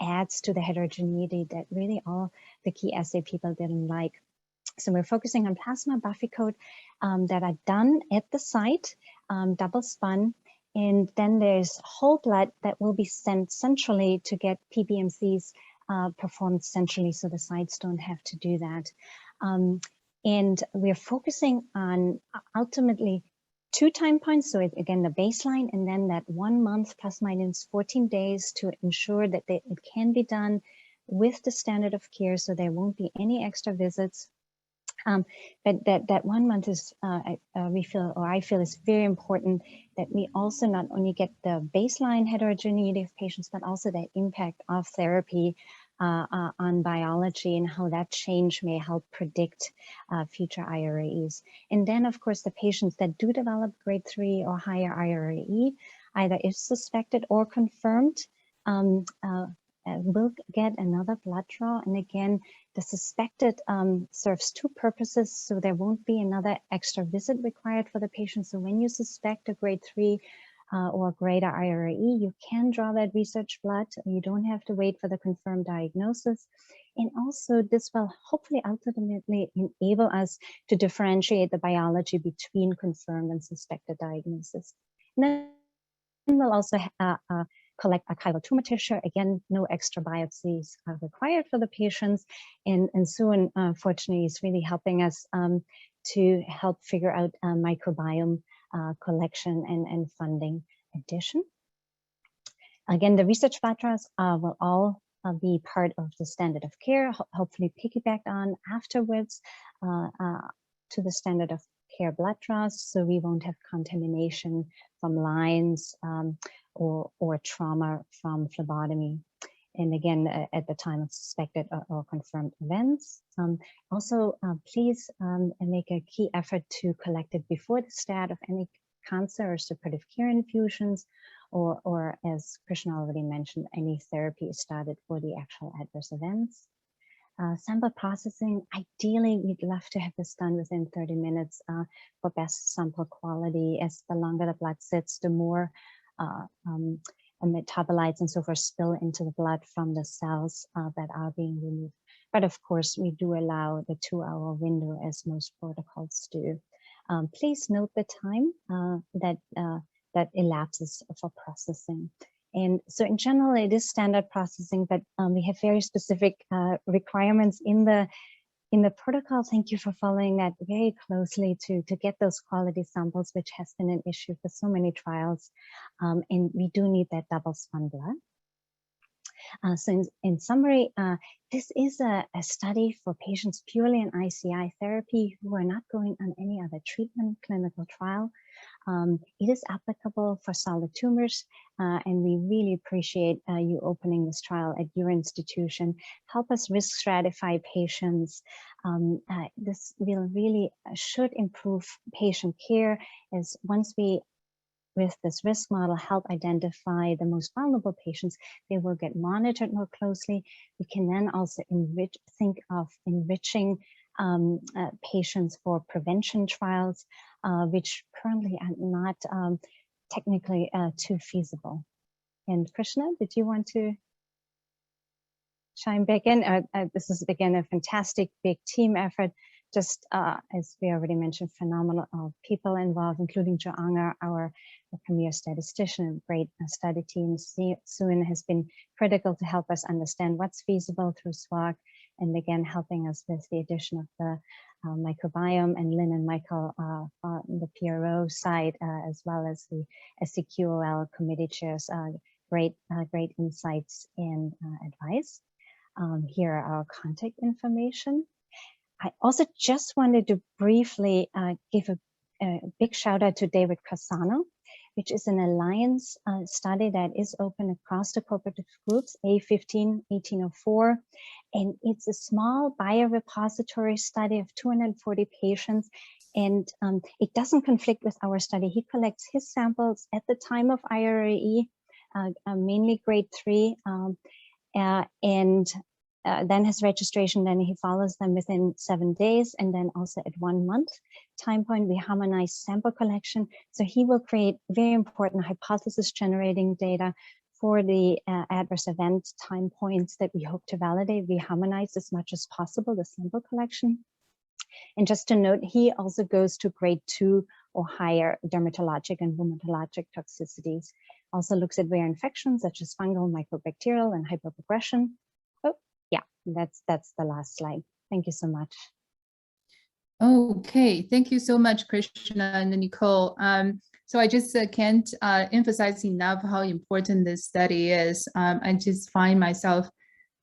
adds to the heterogeneity that really all the key assay people didn't like. So we're focusing on plasma buffy coat that are done at the site, double spun. And then there's whole blood that will be sent centrally to get PBMCs performed centrally, so the sites don't have to do that. And we're focusing on ultimately 2 time points. So again, the baseline, and then that 1 month plus minus 14 days to ensure that it can be done with the standard of care, so there won't be any extra visits. But that 1 month is, I feel is very important, that we also not only get the baseline heterogeneity of patients, but also the impact of therapy on biology and how that change may help predict future IRAEs. And then, of course, the patients that do develop grade 3 or higher IRAE, either if suspected or confirmed, will get another blood draw. And again, the suspected serves 2 purposes. So there won't be another extra visit required for the patient. So when you suspect a grade 3 or greater IRAE, you can draw that research blood. You don't have to wait for the confirmed diagnosis. And also this will hopefully ultimately enable us to differentiate the biology between confirmed and suspected diagnosis. And then we'll also collect archival tumor tissue. Again, no extra biopsies are required for the patients. And soon, fortunately, is really helping us to help figure out microbiome collection and funding addition. Again, the research blood draws will all be part of the standard of care, hopefully piggybacked on afterwards to the standard of care blood draws, so we won't have contamination from lines or trauma from phlebotomy. And again, at the time of suspected or confirmed events. Also, please make a key effort to collect it before the start of any cancer or supportive care infusions, or as Krishna already mentioned, any therapy is started for the actual adverse events. Sample processing, ideally, we'd love to have this done within 30 minutes for best sample quality. As the longer the blood sits, the more metabolites and so forth spill into the blood from the cells that are being removed. But of course, we do allow the 2-hour window, as most protocols do. Please note the time that elapses for processing. And so in general, it is standard processing, but we have very specific requirements in the protocol. Thank you for following that very closely to get those quality samples, which has been an issue for so many trials. And we do need that double spun blood. So in summary, this is a study for patients purely in ICI therapy who are not going on any other treatment clinical trial. It is applicable for solid tumors, and we really appreciate you opening this trial at your institution. Help us risk stratify patients. This will really should improve patient care, as once we, with this risk model, help identify the most vulnerable patients, they will get monitored more closely. We can then also think of enriching patients for prevention trials, which currently are not technically too feasible. And Krishna, did you want to chime back in? This is again a fantastic big team effort. Just as we already mentioned, phenomenal people involved, including Jo Unger, our premier statistician, great study team. Soon has been critical to help us understand what's feasible through SWOG, and again, helping us with the addition of the microbiome, and Lynn and Michael on the PRO side, as well as the SCQOL committee chairs. Great insights and advice. Here are our contact information. I also just wanted to briefly give a big shout out to David Cassano, which is an alliance study that is open across the cooperative groups, A15-1804. And it's a small biorepository study of 240 patients. And it doesn't conflict with our study. He collects his samples at the time of IRAE, mainly grade 3, and then his registration, then he follows them within 7 days, and then also at 1 month time point, we harmonize sample collection. So he will create very important hypothesis generating data for the adverse event time points that we hope to validate. We harmonize as much as possible the sample collection. And just to note, he also goes to grade 2 or higher dermatologic and rheumatologic toxicities. Also looks at rare infections such as fungal, mycobacterial, and hyperprogression. Yeah, that's the last slide. Thank you so much. Okay, thank you so much, Krishna and Nicole. So I just can't emphasize enough how important this study is. I just find myself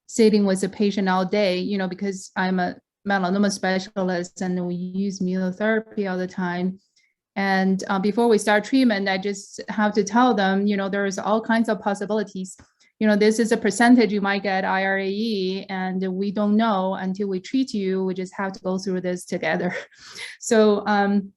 sitting with a patient all day, you know, because I'm a melanoma specialist and we use immunotherapy all the time. And before we start treatment, I just have to tell them, you know, there's all kinds of possibilities. You know, this is a percentage you might get IRAE, and we don't know until we treat you. We just have to go through this together. So, and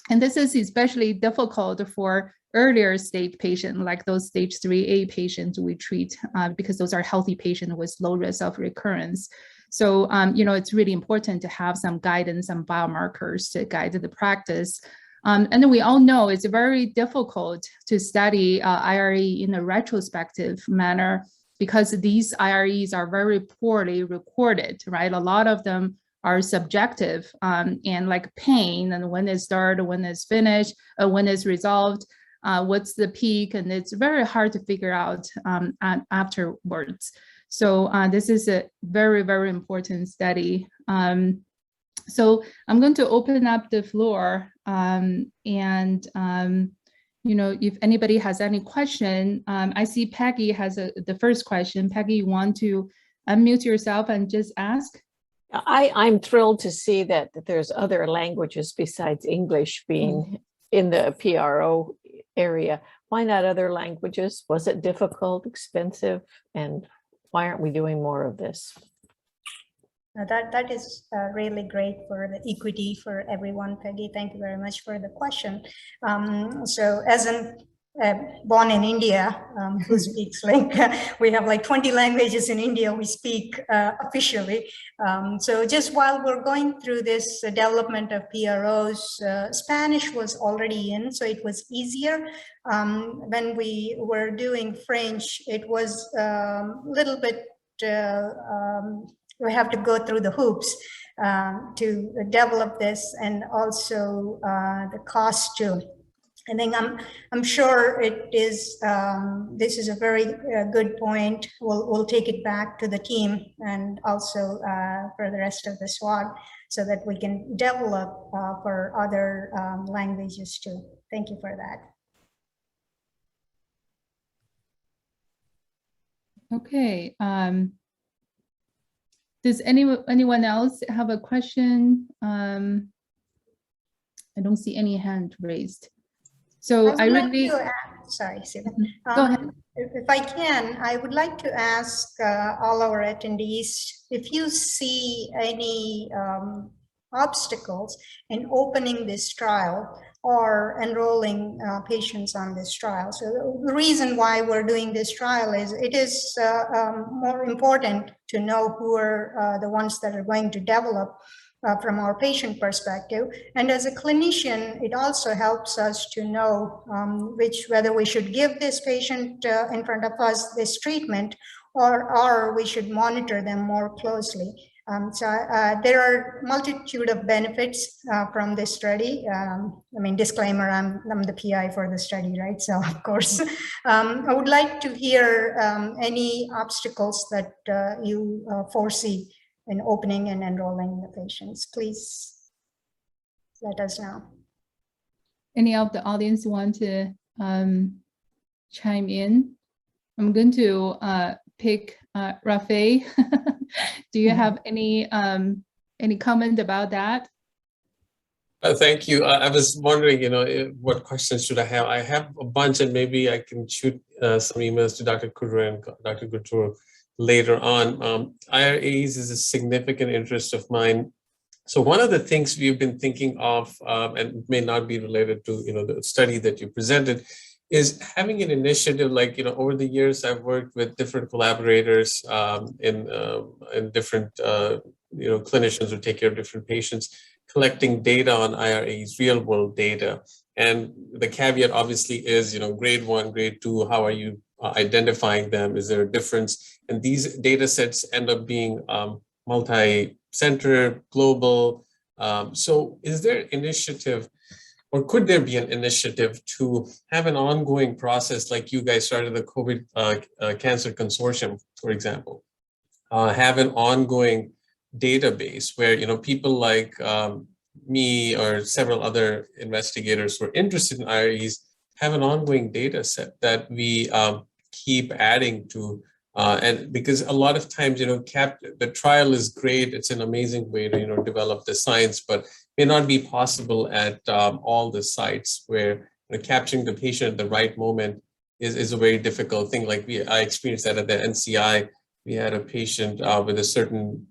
this is especially difficult for earlier stage patients, like those stage 3A patients we treat, because those are healthy patients with low risk of recurrence. So, you know, it's really important to have some guidance, some biomarkers to guide the practice. And then we all know it's very difficult to study IRE in a retrospective manner because these IREs are very poorly recorded, right? A lot of them are subjective and like pain, and when it started, when it's finished, when it's resolved, what's the peak, and it's very hard to figure out afterwards. So this is a very, very important study. So I'm going to open up the floor and, you know, if anybody has any question, I see Peggy has the first question. Peggy, you want to unmute yourself and just ask? I'm thrilled to see that there's other languages besides English being in the PRO area. Why not other languages? Was it difficult, expensive, and why aren't we doing more of this? That is really great for the equity for everyone, Peggy. Thank you very much for the question. So as an born in India, who speaks like, we have like 20 languages in India we speak officially. So just while we're going through this development of PROs, Spanish was already in, so it was easier. When we were doing French, it was a little bit, we have to go through the hoops to develop this, and also the cost too. I think I'm sure it is. This is a very good point. We'll take it back to the team and also for the rest of the SWOG, so that we can develop for other languages too. Thank you for that. Okay. Does anyone else have a question? I don't see any hand raised. So I really sorry, Susan. Go ahead. If I can, I would like to ask all our attendees if you see any obstacles in opening this trial or enrolling patients on this trial. So the reason why we're doing this trial is it is more important to know who are the ones that are going to develop from our patient perspective. And as a clinician, it also helps us to know whether we should give this patient in front of us this treatment or we should monitor them more closely. So there are multitude of benefits from this study. I mean, disclaimer, I'm the PI for the study, right? So of course, I would like to hear any obstacles that you foresee in opening and enrolling the patients. Please let us know. Any of the audience want to chime in? I'm going to pick Rafael. Do you have any comment about that? Thank you. I was wondering, what questions should I have? I have a bunch, and maybe I can shoot some emails to Dr. Kudra and Dr. Couture later on. IRAs is a significant interest of mine. So one of the things we've been thinking of, and it may not be related to the study that you presented, is having an initiative like over the years I've worked with different collaborators in different clinicians who take care of different patients, collecting data on IRAs, real world data. And the caveat obviously is grade 1, grade 2, how are you identifying them? Is there a difference? And these data sets end up being multi-center, global. So is there an initiative, or could there be an initiative to have an ongoing process like you guys started the COVID Cancer Consortium, for example, have an ongoing database where people like me or several other investigators who are interested in IREs have an ongoing data set that we keep adding to, and because a lot of times, the trial is great. It's an amazing way to, develop the science, but may not be possible at all the sites where capturing the patient at the right moment is a very difficult thing. Like I experienced that at the NCI. We had a patient with a certain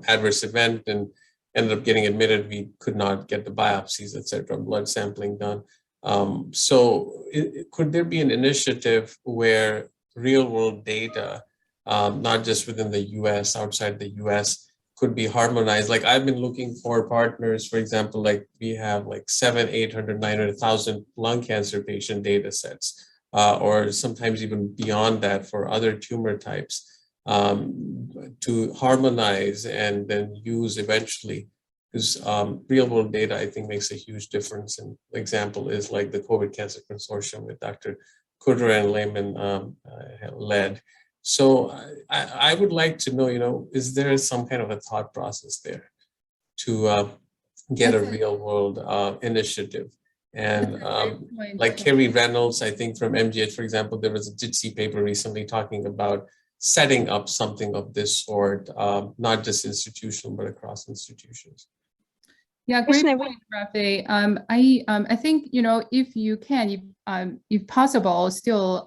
adverse event and ended up getting admitted. We could not get the biopsies, et cetera, blood sampling done. So could there be an initiative where real world data, not just within the US, outside the US, could be harmonized? Like I've been looking for partners, for example, like we have like 700, 800, 900,000 lung cancer patient data sets, or sometimes even beyond that for other tumor types, to harmonize and then use eventually. Because real world data, I think, makes a huge difference. And the example is like the COVID Cancer Consortium with Dr. Kudra and Lehman led. So I would like to know, is there some kind of a thought process there to get a real world initiative? And like Kerry Reynolds, I think from MGH, for example, there was a JITC paper recently talking about setting up something of this sort, not just institutional, but across institutions. Yeah, great point, Rafi. I think, if you can, if possible, still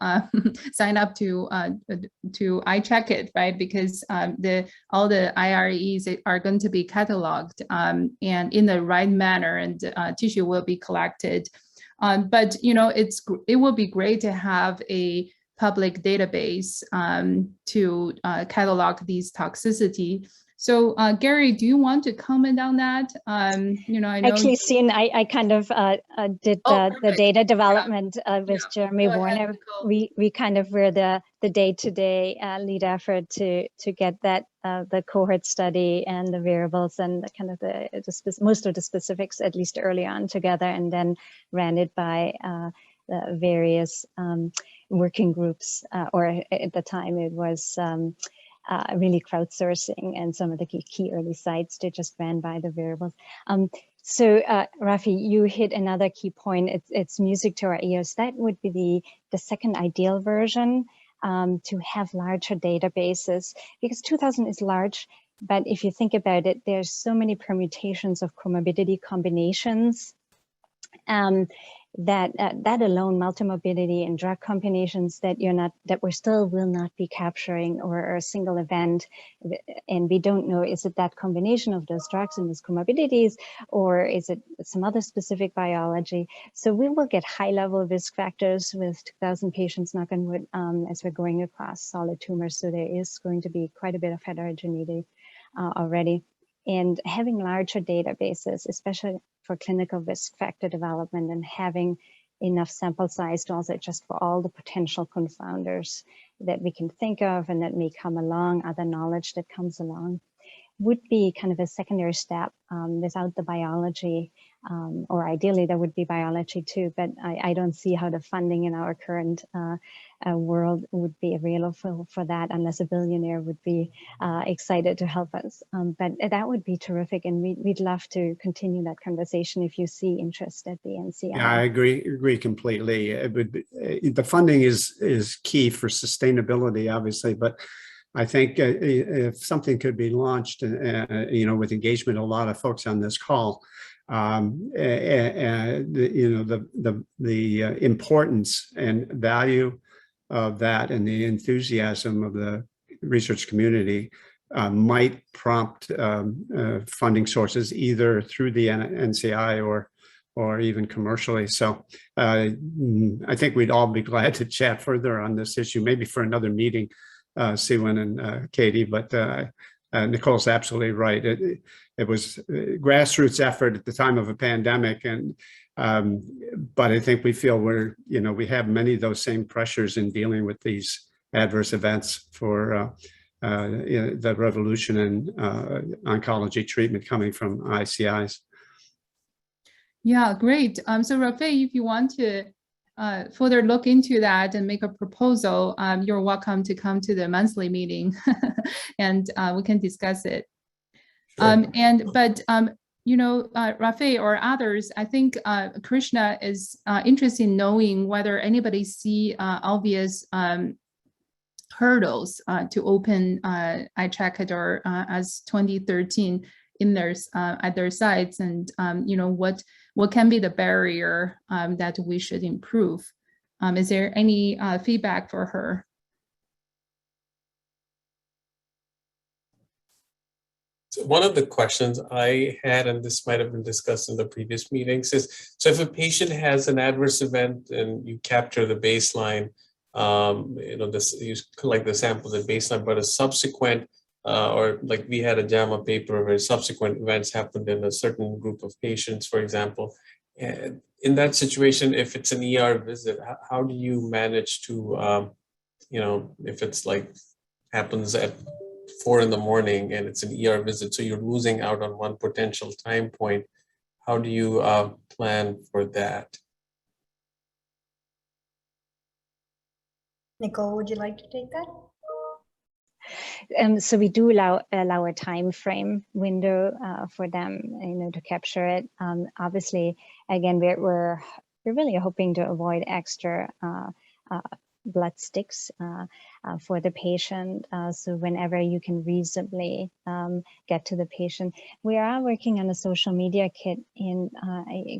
sign up to iCheckIt, right? Because all the IREs are going to be cataloged and in the right manner, and tissue will be collected. But it will be great to have a public database to catalog these toxicity. So Gary, do you want to comment on that? I know actually, I kind of did the data development with Jeremy Warner. We kind of were the day-to-day lead effort to get that the cohort study and the variables and the kind of most of the specifics, at least early on, together, and then ran it by the various working groups, or at the time it was really crowdsourcing, and some of the key early sites that just ran by the variables. So Rafi, you hit another key point. It's music to our ears. That would be the second ideal version. to have larger databases, because 2,000 is large. But if you think about it, there's so many permutations of comorbidity combinations that alone, multimorbidity and drug combinations that we still will not be capturing, or a single event, and we don't know, is it that combination of those drugs and those comorbidities, or is it some other specific biology? So we will get high-level risk factors with 2,000 patients, knock on wood, as we're going across solid tumors. So there is going to be quite a bit of heterogeneity already. And having larger databases, especially for clinical risk factor development, and having enough sample size to also adjust for all the potential confounders that we can think of and that may come along, other knowledge that comes along, would be kind of a secondary step without the biology, or ideally there would be biology too, but I don't see how the funding in our current world would be available for that unless a billionaire would be excited to help us. But that would be terrific, and we'd love to continue that conversation if you see interest at the NCI. Yeah, I agree completely. It would be, the funding is key for sustainability, obviously, but I think if something could be launched, with engagement of a lot of folks on this call, the importance and value of that and the enthusiasm of the research community might prompt funding sources either through the NCI or even commercially. So I think we'd all be glad to chat further on this issue, maybe for another meeting. Siwan and Katie, but Nicole's absolutely right. It was a grassroots effort at the time of a pandemic, and but I think we feel we have many of those same pressures in dealing with these adverse events for the revolution in oncology treatment coming from ICIs. Yeah, great. So Rafay, if you want to further look into that and make a proposal, you're welcome to come to the monthly meeting and we can discuss it. Sure. Rafay or others, I think Krishna is interested in knowing whether anybody see obvious hurdles to open iCheck or as 2013 in their at their sites, and what can be the barrier that we should improve? Is there any feedback for her? So one of the questions I had, and this might have been discussed in the previous meetings, is so if a patient has an adverse event and you capture the baseline, you collect the sample at baseline, but a subsequent or like we had a JAMA paper where subsequent events happened in a certain group of patients, for example. And in that situation, if it's an ER visit, how do you manage to, if it's like happens at 4 in the morning and it's an ER visit, so you're losing out on one potential time point, how do you plan for that? Nicole, would you like to take that? So we do allow a time frame window for them, to capture it. Obviously, again, we're really hoping to avoid extra blood sticks for the patient. So whenever you can reasonably get to the patient, we are working on a social media kit. And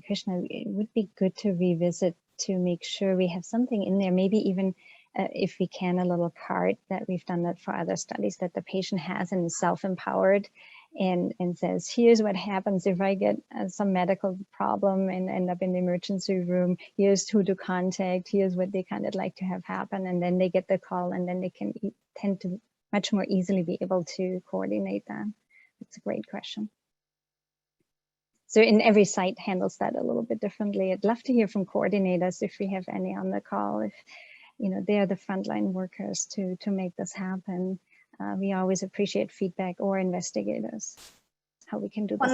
Krishna, it would be good to revisit to make sure we have something in there, maybe even if we can, a little card that we've done that for other studies that the patient has and is self-empowered and says, here's what happens if I get some medical problem and end up in the emergency room. Here's who to contact. Here's what they kind of like to have happen. And then they get the call and then they can tend to much more easily be able to coordinate that. It's a great question. So in every site handles that a little bit differently. I'd love to hear from coordinators if we have any on the call. If they're the frontline workers to make this happen. We always appreciate feedback, or investigators, how we can do this.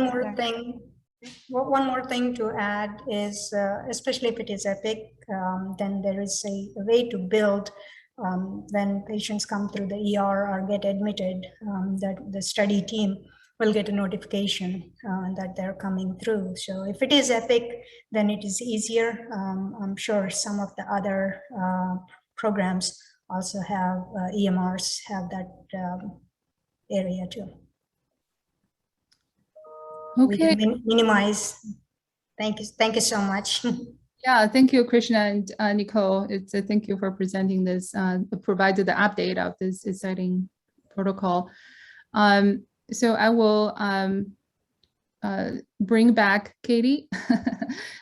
One more thing to add is, especially if it is epic, then there is a way to build when patients come through the ER or get admitted, that the study team will get a notification that they're coming through. So if it is epic, then it is easier. I'm sure some of the other programs also have EMRs have that area too. We Okay. can minimize. Thank you so much. Yeah, thank you, Krishna and Nicole. Thank you for presenting this, provided the update of this exciting protocol. So I will bring back Katie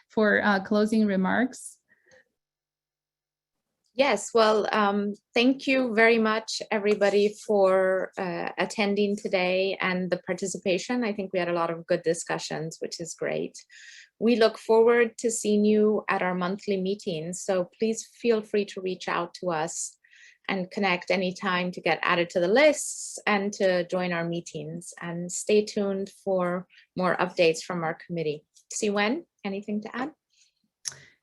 for closing remarks. Yes, well, thank you very much, everybody, for attending today and the participation. I think we had a lot of good discussions, which is great. We look forward to seeing you at our monthly meetings, so please feel free to reach out to us and connect anytime to get added to the lists and to join our meetings. And stay tuned for more updates from our committee. Siwen, anything to add?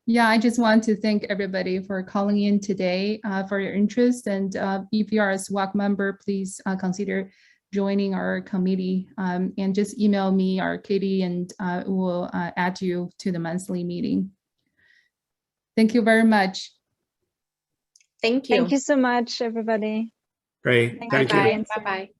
Yeah, I just want to thank everybody for calling in today, for your interest. And if you are a SWOG member, please consider joining our committee, and just email me or Katie, and we'll add you to the monthly meeting. Thank you very much. Thank you. Thank you so much, everybody. Great. Thank you. Bye-bye. Bye-bye.